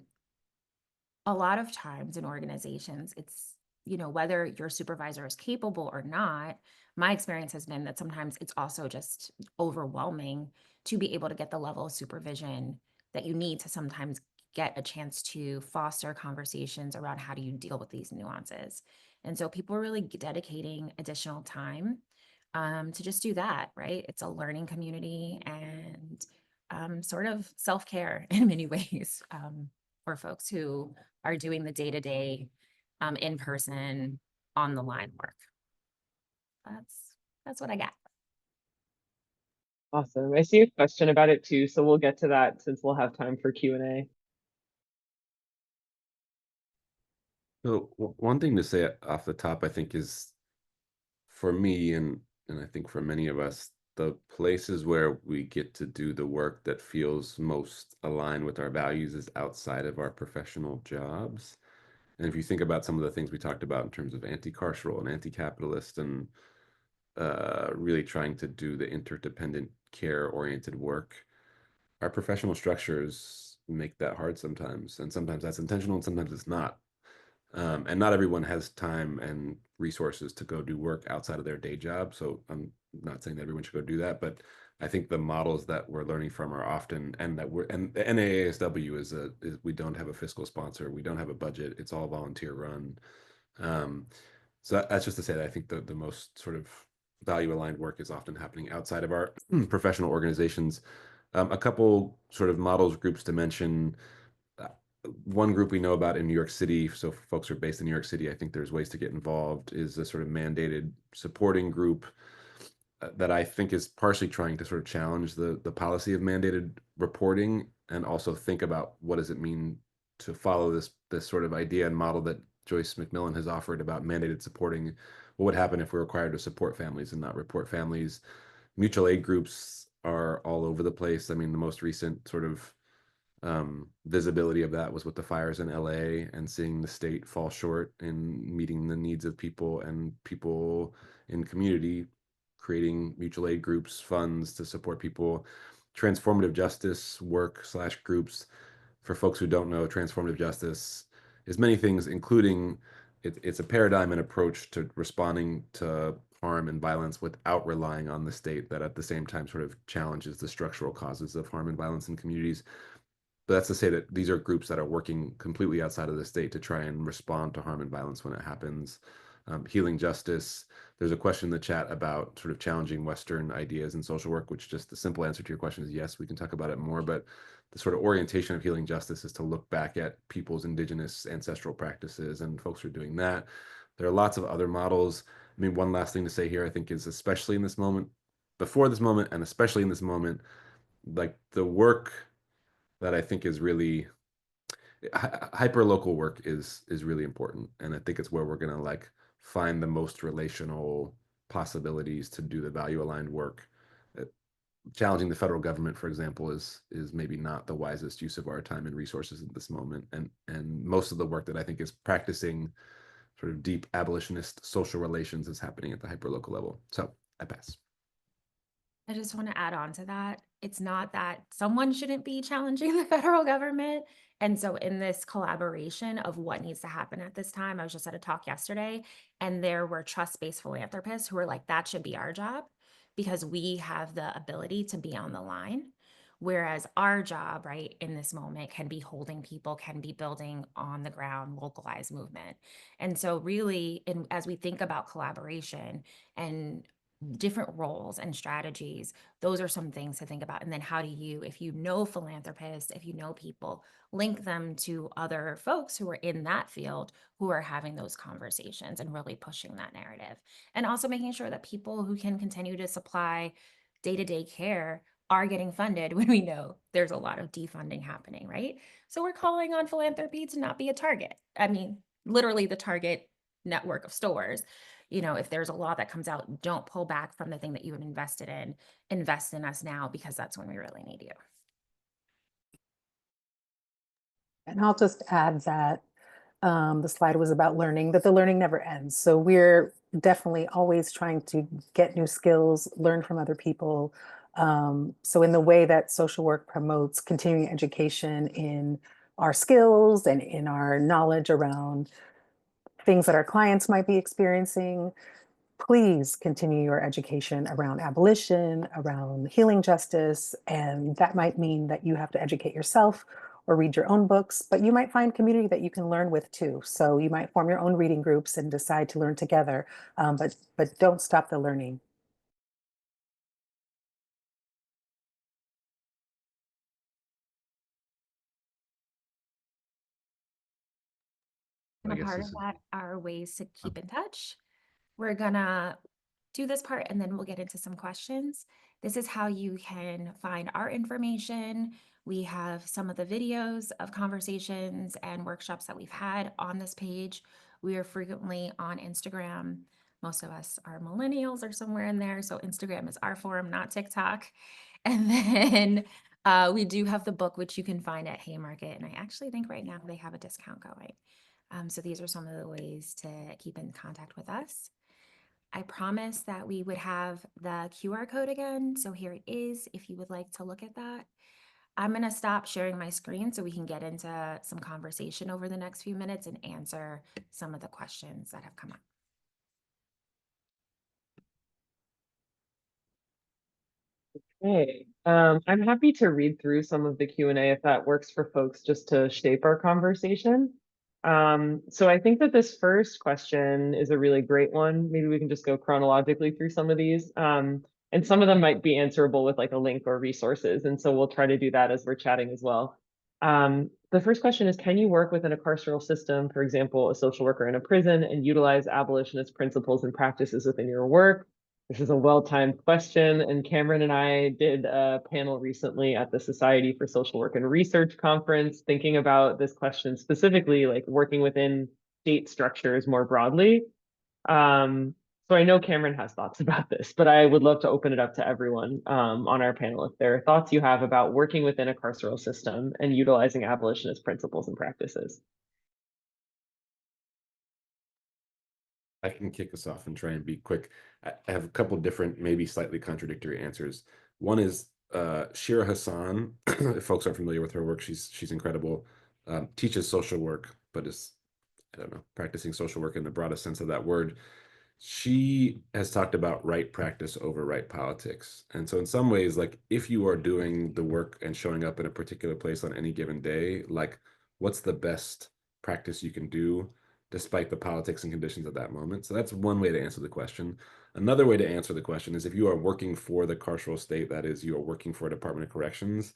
a lot of times in organizations, it's, whether your supervisor is capable or not, my experience has been that sometimes it's also just overwhelming to be able to get the level of supervision that you need to sometimes get a chance to foster conversations around how do you deal with these nuances. And so people are really dedicating additional time to just do that, right? It's a learning community and sort of self-care in many ways for folks who are doing the day-to-day in person, on the line work. That's what I got. Awesome. I see a question about it too, so we'll get to that since we'll have time for Q&A. So one thing to say off the top, I think, is for me, and I think for many of us, the places where we get to do the work that feels most aligned with our values is outside of our professional jobs. And if you think about some of the things we talked about in terms of anti-carceral and anti-capitalist and really trying to do the interdependent care-oriented work, our professional structures make that hard sometimes. And sometimes that's intentional and sometimes it's not. And not everyone has time and resources to go do work outside of their day job. So I'm not saying that everyone should go do that, but I think the models that we're learning from are often, and the NAASW is we don't have a fiscal sponsor. We don't have a budget. It's all volunteer run. So that's just to say that I think the most sort of value aligned work is often happening outside of our professional organizations. A couple sort of models groups to mention. One group we know about in New York City, so folks who are based in New York City, I think there's ways to get involved, is a sort of mandated supporting group that I think is partially trying to sort of challenge the policy of mandated reporting and also think about what does it mean to follow this sort of idea and model that Joyce McMillan has offered about mandated supporting. What would happen if we're required to support families and not report families? Mutual aid groups are all over the place. I mean, the most recent sort of visibility of that was with the fires in LA and seeing the state fall short in meeting the needs of people and people in community, creating mutual aid groups, funds to support people. Transformative justice work / groups. For folks who don't know, transformative justice is many things, including it's a paradigm and approach to responding to harm and violence without relying on the state, that at the same time sort of challenges the structural causes of harm and violence in communities. But that's to say that these are groups that are working completely outside of the state to try and respond to harm and violence when it happens. Healing justice. There's a question in the chat about sort of challenging Western ideas in social work, which just the simple answer to your question is yes, we can talk about it more, but the sort of orientation of healing justice is to look back at people's indigenous ancestral practices, and folks are doing that. There are lots of other models. I mean, one last thing to say here, I think, is especially in this moment, before this moment, and especially in this moment, like the work that I think is really hyper local work is really important, and I think it's where we're gonna like find the most relational possibilities to do the value aligned work. Challenging the federal government, for example, is maybe not the wisest use of our time and resources at this moment, and most of the work that I think is practicing sort of deep abolitionist social relations is happening at the hyper local level. So I pass. I just want to add on to that. It's not that someone shouldn't be challenging the federal government. And so in this collaboration of what needs to happen at this time, I was just at a talk yesterday, and there were trust-based philanthropists who were like, that should be our job because we have the ability to be on the line. Whereas our job, right, in this moment can be holding people, can be building on the ground, localized movement. And so really, as we think about collaboration and different roles and strategies, those are some things to think about. And then how do you, if you know philanthropists, if you know people, link them to other folks who are in that field who are having those conversations and really pushing that narrative. And also making sure that people who can continue to supply day-to-day care are getting funded when we know there's a lot of defunding happening, right? So we're calling on philanthropy to not be a target. I mean, literally the Target network of stores. you know, if there's a law that comes out, don't pull back from the thing that you have invested in, invest in us now, because that's when we really need you. And I'll just add that the slide was about learning, that the learning never ends. So we're definitely always trying to get new skills, learn from other people. So in the way that social work promotes continuing education in our skills and in our knowledge around things that our clients might be experiencing, please continue your education around abolition, around healing justice. And that might mean that you have to educate yourself or read your own books, but you might find community that you can learn with too. So you might form your own reading groups and decide to learn together, but don't stop the learning. I And a guess part this of is that are ways to keep in touch. We're gonna do this part and then we'll get into some questions. This is how you can find our information. We have some of the videos of conversations and workshops that we've had on this page. We are frequently on Instagram. Most of us are millennials or somewhere in there. So Instagram is our forum, not TikTok. And then we do have the book, which you can find at Haymarket. And I actually think right now they have a discount going. So these are some of the ways to keep in contact with us. I promised that we would have the QR code again. So here it is, if you would like to look at that. I'm gonna stop sharing my screen so we can get into some conversation over the next few minutes and answer some of the questions that have come up. Hey, I'm happy to read through some of the Q&A if that works for folks, just to shape our conversation. So I think that this first question is a really great one. Maybe we can just go chronologically through some of these. And some of them might be answerable with like a link or resources. And so we'll try to do that as we're chatting as well. The first question is, can you work within a carceral system, for example, a social worker in a prison, and utilize abolitionist principles and practices within your work? This is a well-timed question, and Cameron and I did a panel recently at the Society for Social Work and Research conference, thinking about this question specifically, like working within state structures more broadly. So I know Cameron has thoughts about this, but I would love to open it up to everyone on our panel if there are thoughts you have about working within a carceral system and utilizing abolitionist principles and practices. I can kick us off and try and be quick. I have a couple different, maybe slightly contradictory answers. One is Shira Hassan. If folks are familiar with her work, she's incredible. Teaches social work, but is, I don't know, practicing social work in the broadest sense of that word. She has talked about right practice over right politics. And so in some ways, like if you are doing the work and showing up in a particular place on any given day, like what's the best practice you can do despite the politics and conditions at that moment? So that's one way to answer the question. Another way to answer the question is if you are working for the carceral state, that is, you are working for a Department of Corrections,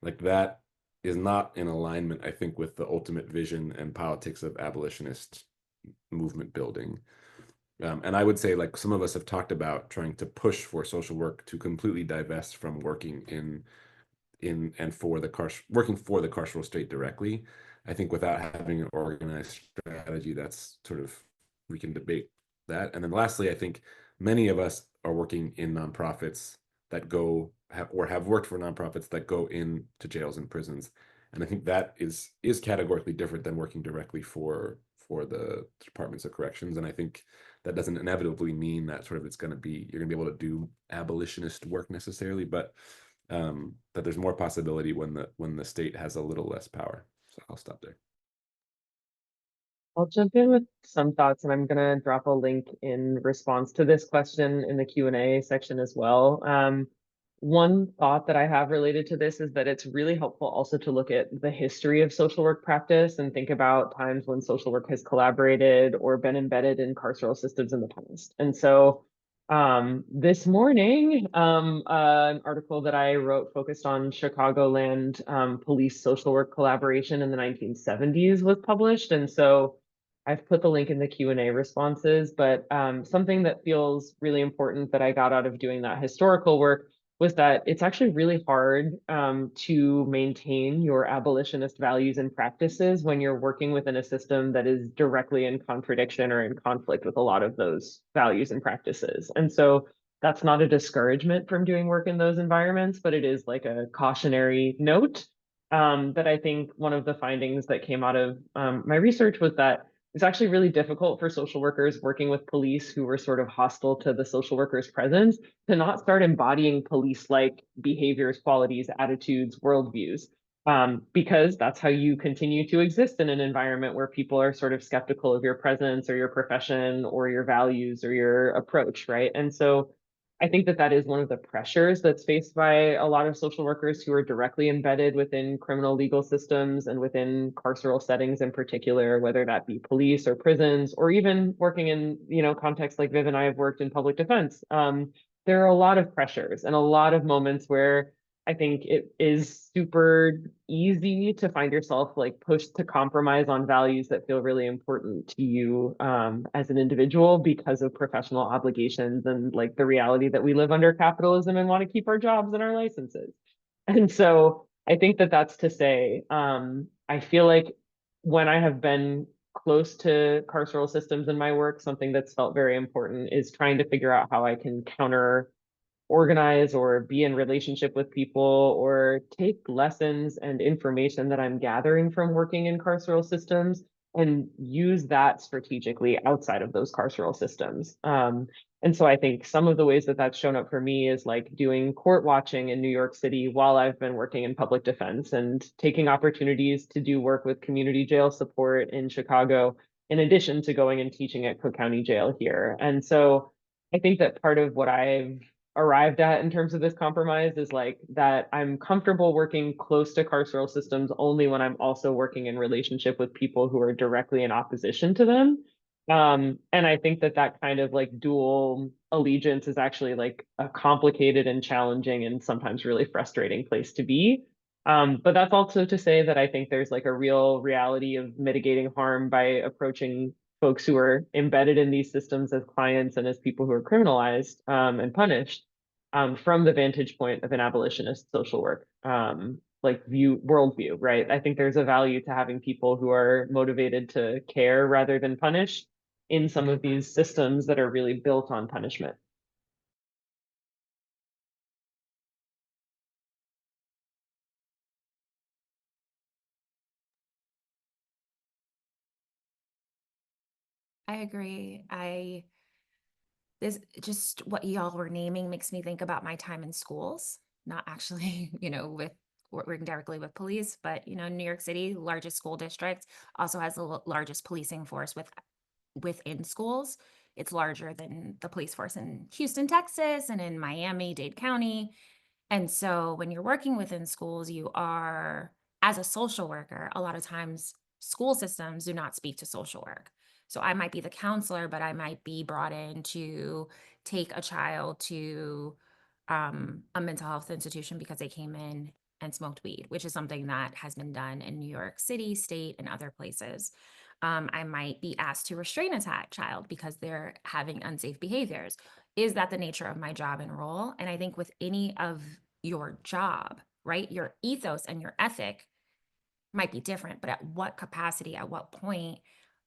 like that is not in alignment, I think, with the ultimate vision and politics of abolitionist movement building. And I would say, like, some of us have talked about trying to push for social work to completely divest from working working for the carceral state directly. I think without having an organized strategy, that's sort of, we can debate that. And then lastly, I think many of us are working in nonprofits that go or have worked for nonprofits that go into jails and prisons. And I think that is categorically different than working directly for the departments of corrections. And I think that doesn't inevitably mean that sort of you're going to be able to do abolitionist work necessarily, but that there's more possibility when the state has a little less power. So I'll stop there. I'll jump in with some thoughts, and I'm going to drop a link in response to this question in the Q&A section as well. One thought that I have related to this is that it's really helpful also to look at the history of social work practice and think about times when social work has collaborated or been embedded in carceral systems in the past. And so this morning, an article that I wrote focused on Chicagoland police social work collaboration in the 1970s was published. And so I've put the link in the Q&A responses, but something that feels really important that I got out of doing that historical work was that it's actually really hard to maintain your abolitionist values and practices when you're working within a system that is directly in contradiction or in conflict with a lot of those values and practices. And so that's not a discouragement from doing work in those environments, but it is like a cautionary note that I think one of the findings that came out of my research was that it's actually really difficult for social workers working with police who were sort of hostile to the social worker's presence to not start embodying police-like behaviors, qualities, attitudes, worldviews, because that's how you continue to exist in an environment where people are sort of skeptical of your presence or your profession or your values or your approach, right? And so I think that that is one of the pressures that's faced by a lot of social workers who are directly embedded within criminal legal systems and within carceral settings in particular, whether that be police or prisons, or even working in, contexts like Viv and I have worked in public defense. There are a lot of pressures and a lot of moments where I think it is super easy to find yourself like pushed to compromise on values that feel really important to you as an individual because of professional obligations and like the reality that we live under capitalism and want to keep our jobs and our licenses. And so I think that that's to say, I feel like when I have been close to carceral systems in my work, something that's felt very important is trying to figure out how I can counter organize or be in relationship with people or take lessons and information that I'm gathering from working in carceral systems and use that strategically outside of those carceral systems. And so I think some of the ways that that's shown up for me is like doing court watching in New York City while I've been working in public defense and taking opportunities to do work with community jail support in Chicago, in addition to going and teaching at Cook County Jail here. And so I think that part of what I've arrived at in terms of this compromise is like that I'm comfortable working close to carceral systems only when I'm also working in relationship with people who are directly in opposition to them. And I think that that kind of like dual allegiance is actually like a complicated and challenging and sometimes really frustrating place to be. But that's also to say that I think there's like a real reality of mitigating harm by approaching folks who are embedded in these systems as clients and as people who are criminalized and punished from the vantage point of an abolitionist social work like worldview, right? I think there's a value to having people who are motivated to care rather than punish in some of these systems that are really built on punishment. I agree. This just what y'all were naming makes me think about my time in schools, not actually, with working directly with police, but New York City, largest school district, also has the largest policing force within schools. It's larger than the police force in Houston, Texas, and in Miami, Dade County. And so when you're working within schools, you are, as a social worker, a lot of times school systems do not speak to social work. So I might be the counselor, but I might be brought in to take a child to a mental health institution because they came in and smoked weed, which is something that has been done in New York City, state, and other places. I might be asked to restrain a child because they're having unsafe behaviors. Is that the nature of my job and role? And I think with any of your job, right, your ethos and your ethic might be different, but at what capacity, at what point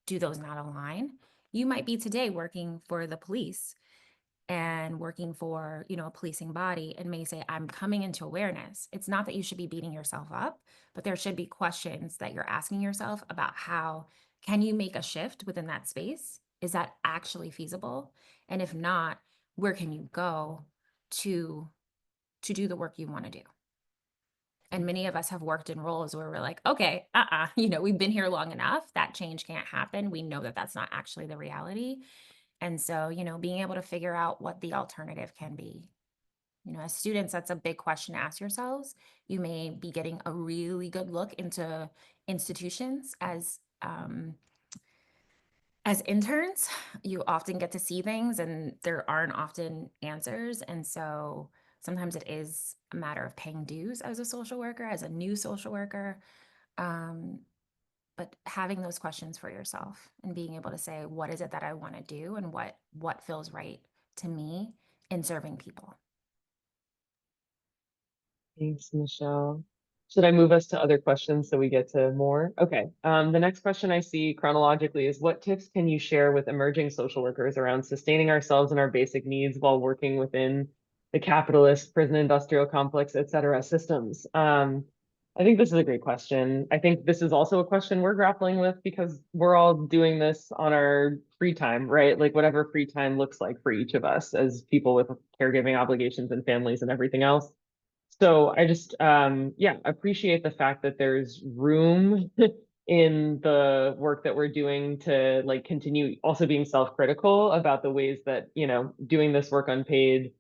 do those not align? You might be today working for the police and working for, a policing body and may say, I'm coming into awareness. It's not that you should be beating yourself up, but there should be questions that you're asking yourself about how can you make a shift within that space? Is that actually feasible? And if not, where can you go to do the work you want to do? And many of us have worked in roles where we're like, okay, we've been here long enough. That change can't happen. We know that that's not actually the reality. And so, being able to figure out what the alternative can be. As students, that's a big question to ask yourselves. You may be getting a really good look into institutions as interns. You often get to see things and there aren't often answers. And so sometimes it is a matter of paying dues as a social worker, as a new social worker. But having those questions for yourself and being able to say, what is it that I want to do and what feels right to me in serving people? Thanks, Michelle. Should I move us to other questions so we get to more? Okay. The next question I see chronologically is, what tips can you share with emerging social workers around sustaining ourselves and our basic needs while working within the capitalist, prison industrial complex, et cetera, systems? I think this is a great question. I think this is also a question we're grappling with because we're all doing this on our free time, right? Like whatever free time looks like for each of us as people with caregiving obligations and families and everything else. So I just, yeah, appreciate the fact that there's room in the work that we're doing to like continue also being self-critical about the ways that, you know, doing this work unpaid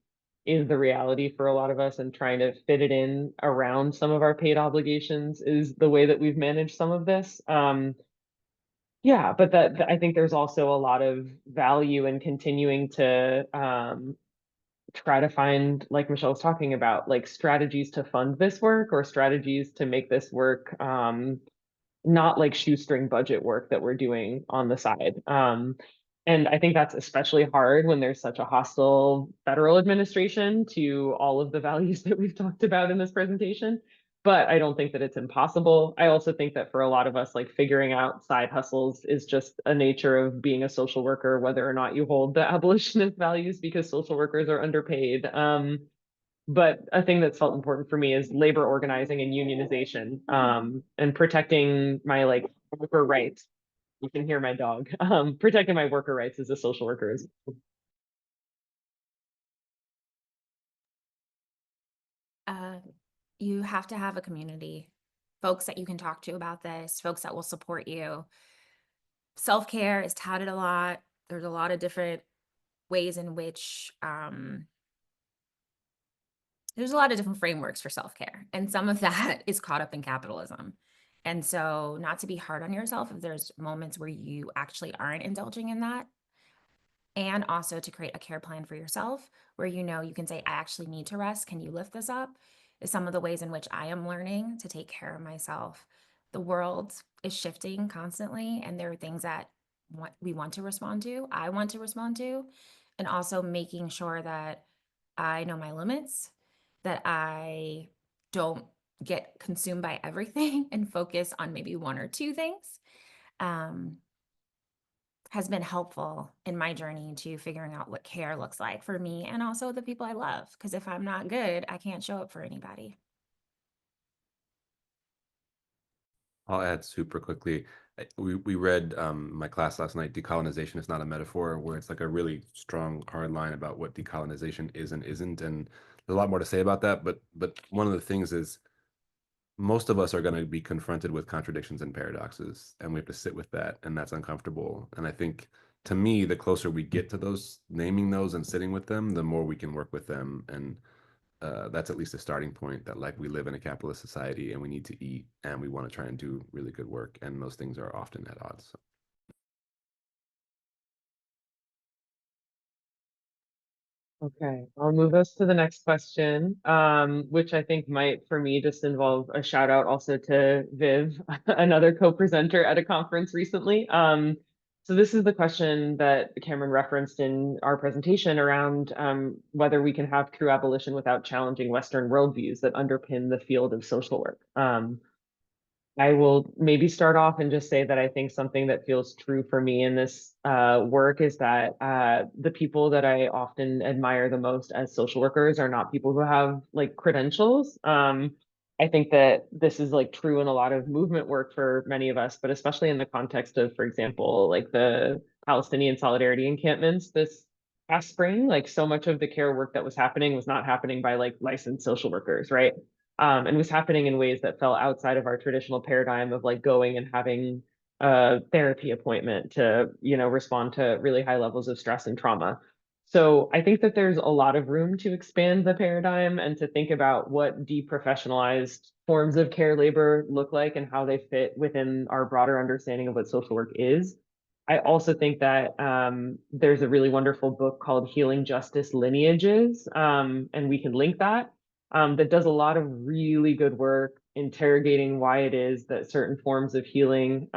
is the reality for a lot of us, and trying to fit it in around some of our paid obligations is the way that we've managed some of this. Yeah, but I think there's also a lot of value in continuing to try to find, like Michelle was talking about, like strategies to fund this work or strategies to make this work not like shoestring budget work that we're doing on the side. And I think that's especially hard when there's such a hostile federal administration to all of the values that we've talked about in this presentation. But I don't think that it's impossible. I also think that for a lot of us, like figuring out side hustles is just a nature of being a social worker, whether or not you hold the abolitionist values, because social workers are underpaid. But a thing that's felt important for me is labor organizing and unionization, and protecting my like worker rights. You can hear my dog. Protecting my worker rights as a social worker is. You have to have a community, folks that you can talk to about this, folks that will support you. Self-care is touted a lot. There's a lot of different ways in which there's a lot of different frameworks for self-care, and some of that is caught up in capitalism. And so not to be hard on yourself if there's moments where you actually aren't indulging in that, and also to create a care plan for yourself where you know you can say, I actually need to rest. Can you lift this up? Is some of the ways in which I am learning to take care of myself. The world is shifting constantly, and there are things that we want to respond to, I want to respond to, and also making sure that I know my limits, that I don't get consumed by everything and focus on maybe one or two things. Has been helpful in my journey to figuring out what care looks like for me and also the people I love. Because if I'm not good, I can't show up for anybody. I'll add super quickly. We read my class last night, Decolonization is Not a Metaphor, where it's like a really strong hard line about what decolonization is and isn't. And there's a lot more to say about that. But one of the things is most of us are going to be confronted with contradictions and paradoxes, and we have to sit with that, and that's uncomfortable. And I think, to me, the closer we get to those, naming those and sitting with them, the more we can work with them. And that's at least a starting point, that like we live in a capitalist society and we need to eat and we want to try and do really good work, and those things are often at odds. So. Okay, I'll move us to the next question, which I think might, for me, just involve a shout out also to Viv, another co-presenter at a conference recently. So this is the question that Cameron referenced in our presentation around whether we can have true abolition without challenging Western worldviews that underpin the field of social work. I will maybe start off and just say that I think something that feels true for me in this work is that the people that I often admire the most as social workers are not people who have like credentials. I think that this is like true in a lot of movement work for many of us, but especially in the context of, for example, like the Palestinian solidarity encampments this past spring. Like so much of the care work that was happening was not happening by like licensed social workers, right? And was happening in ways that fell outside of our traditional paradigm of like going and having a therapy appointment to, you know, respond to really high levels of stress and trauma. So I think that there's a lot of room to expand the paradigm and to think about what deprofessionalized forms of care labor look like and how they fit within our broader understanding of what social work is. I also think that there's a really wonderful book called Healing Justice Lineages, and we can link that. That does a lot of really good work interrogating why it is that certain forms of healing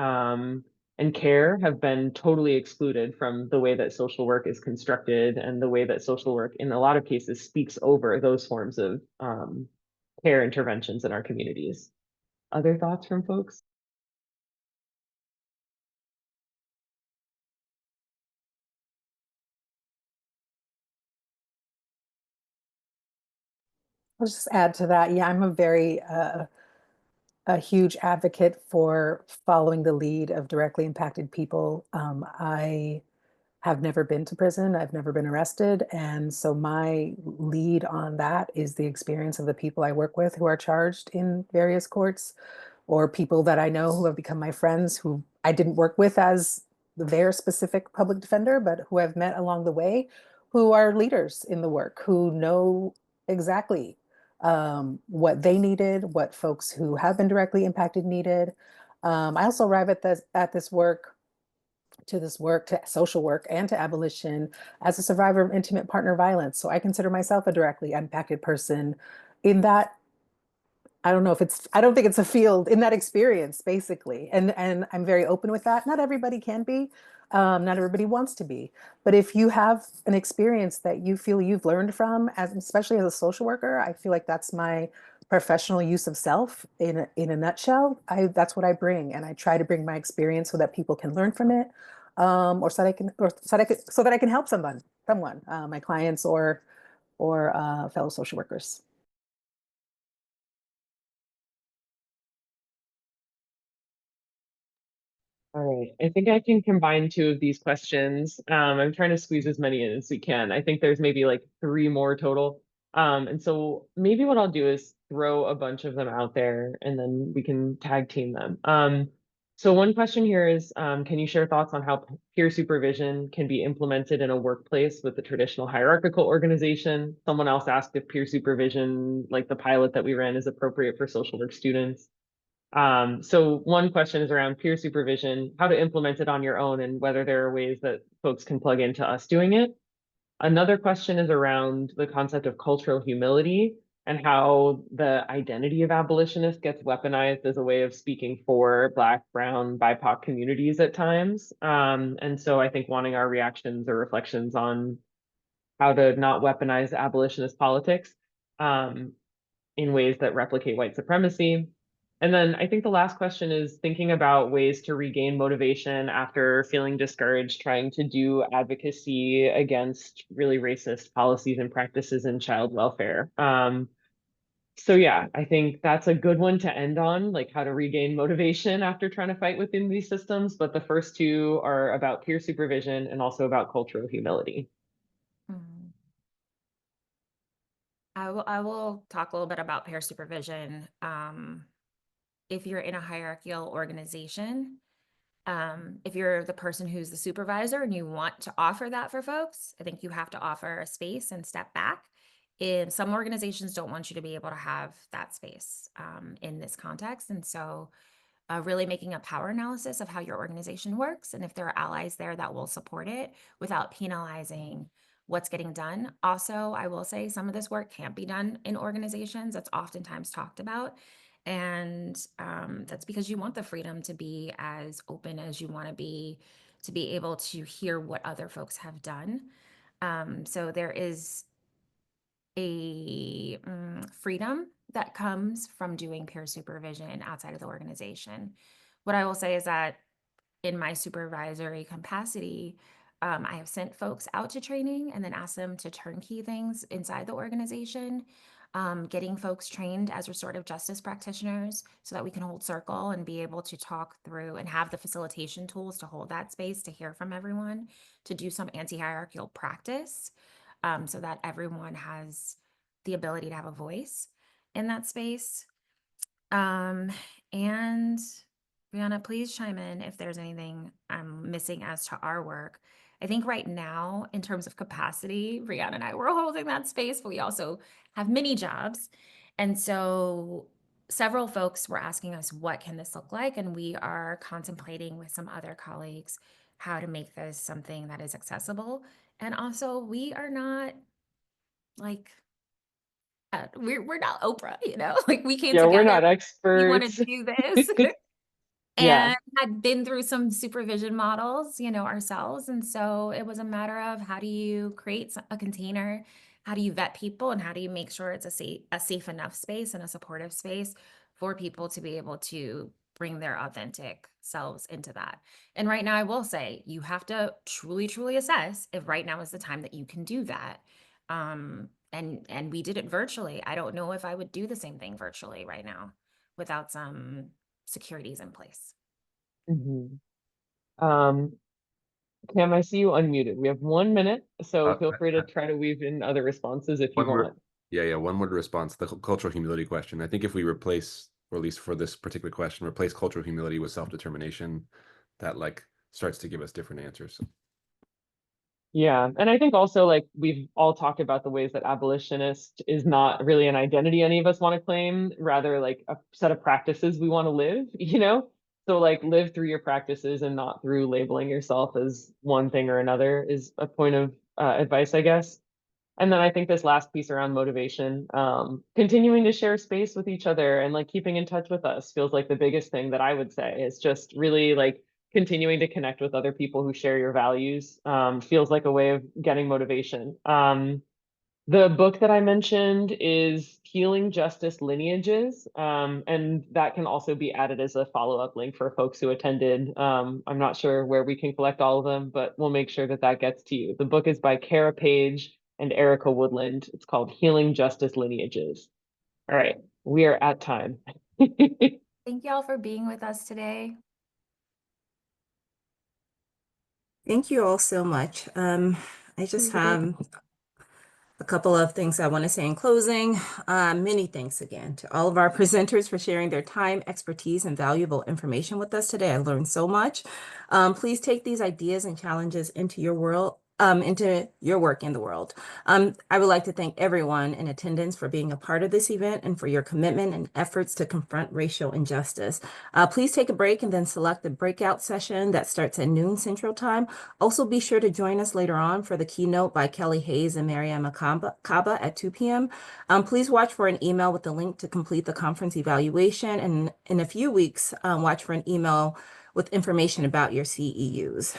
and care have been totally excluded from the way that social work is constructed, and the way that social work in a lot of cases speaks over those forms of care interventions in our communities. Other thoughts from folks? I'll just add to that. Yeah, I'm a huge advocate for following the lead of directly impacted people. I have never been to prison. I've never been arrested. And so my lead on that is the experience of the people I work with who are charged in various courts, or people that I know who have become my friends who I didn't work with as their specific public defender, but who I've met along the way, who are leaders in the work, who know exactly what they needed, what folks who have been directly impacted needed. I also arrive at this work, to social work and to abolition as a survivor of intimate partner violence. So I consider myself a directly impacted person in that. I don't think it's a field in that experience, basically. And I'm very open with that. Not everybody can be, not everybody wants to be. But if you have an experience that you feel you've learned from, especially as a social worker, I feel like that's my professional use of self in a nutshell. That's what I bring. And I try to bring my experience so that people can learn from it, so that I can help someone, my clients or fellow social workers. All right, I think I can combine two of these questions. I'm trying to squeeze as many in as we can. I think there's maybe like 3 more total. And so maybe what I'll do is throw a bunch of them out there and then we can tag team them. So one question here is, can you share thoughts on how peer supervision can be implemented in a workplace with the traditional hierarchical organization? Someone else asked if peer supervision, like the pilot that we ran, is appropriate for social work students. So one question is around peer supervision, how to implement it on your own and whether there are ways that folks can plug into us doing it. Another question is around the concept of cultural humility and how the identity of abolitionist gets weaponized as a way of speaking for Black, Brown, BIPOC communities at times. And so I think wanting our reactions or reflections on how to not weaponize abolitionist politics in ways that replicate white supremacy. And then I think the last question is thinking about ways to regain motivation after feeling discouraged, trying to do advocacy against really racist policies and practices in child welfare. So yeah, I think that's a good one to end on, like how to regain motivation after trying to fight within these systems. But the first two are about peer supervision and also about cultural humility. Mhm. I will talk a little bit about peer supervision. If you're in a hierarchical organization, if you're the person who's the supervisor and you want to offer that for folks, I think you have to offer a space and step back. And some organizations don't want you to be able to have that space in this context. And so really making a power analysis of how your organization works and if there are allies there that will support it without penalizing what's getting done. Also, I will say some of this work can't be done in organizations. That's oftentimes talked about. And that's because you want the freedom to be as open as you want to be able to hear what other folks have done. So there is a freedom that comes from doing peer supervision outside of the organization. What I will say is that in my supervisory capacity, I have sent folks out to training and then asked them to turnkey things inside the organization, getting folks trained as restorative justice practitioners so that we can hold circle and be able to talk through and have the facilitation tools to hold that space, to hear from everyone, to do some anti-hierarchical practice so that everyone has the ability to have a voice in that space. And Brianna, please chime in if there's anything I'm missing as to our work. I think right now, in terms of capacity, Brianna and I, we're holding that space, but we also have mini jobs. And so several folks were asking us, what can this look like? And we are contemplating with some other colleagues how to make this something that is accessible. And also, we are not like, we're not Oprah, you know, like we came Yeah, we're together, not we want to experts. do this. Yeah. And had been through some supervision models, you know, ourselves. And so it was a matter of how do you create a container how do you vet people and how do you make sure it's a safe enough space and a supportive space for people to be able to bring their authentic selves into that. And right now, I will say you have to truly, truly assess if right now is the time that you can do that. And we did it virtually. I don't know if I would do the same thing virtually right now without some securities in place. Mhm. Cam, I see you unmuted. We have 1 minute, so feel free to try to weave in other responses if you One word. want. Yeah, one word response, the cultural humility question. I think if we replace, or at least for this particular question, replace cultural humility with self-determination, that like starts to give us different answers. Yeah, and I think also like we've all talked about the ways that abolitionist is not really an identity any of us want to claim, rather like a set of practices we want to live, you know? So like live through your practices and not through labeling yourself as one thing or another is a point of advice, I guess. And then I think this last piece around motivation, continuing to share space with each other and like keeping in touch with us feels like the biggest thing that I would say is just really like continuing to connect with other people who share your values, feels like a way of getting motivation. The book that I mentioned is Healing Justice Lineages, and that can also be added as a follow-up link for folks who attended. I'm not sure where we can collect all of them, but we'll make sure that that gets to you. The book is by Kara Page and Erica Woodland. It's called Healing Justice Lineages. All right, we are at time. Thank you all for being with us today. Thank you all so much. I just have a couple of things I want to say in closing. Many thanks again to all of our presenters for sharing their time, expertise, and valuable information with us today. I learned so much. Please take these ideas and challenges into your world, into your work in the world. I would like to thank everyone in attendance for being a part of this event and for your commitment and efforts to confront racial injustice. Please take a break and then select the breakout session that starts at noon Central Time. Also, be sure to join us later on for the keynote by Kelly Hayes and Mariame Kaba at 2 p.m. Please watch for an email with the link to complete the conference evaluation, and in a few weeks, watch for an email with information about your CEUs.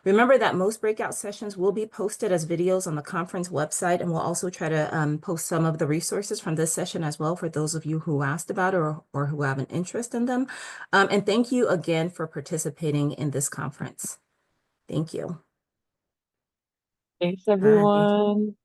Remember that most breakout sessions will be posted as videos on the conference website, and we'll also try to post some of the resources from this session as well for those of you who asked about it or who have an interest in them. And thank you again for participating in this conference. Thank you. Thanks, Bye. everyone.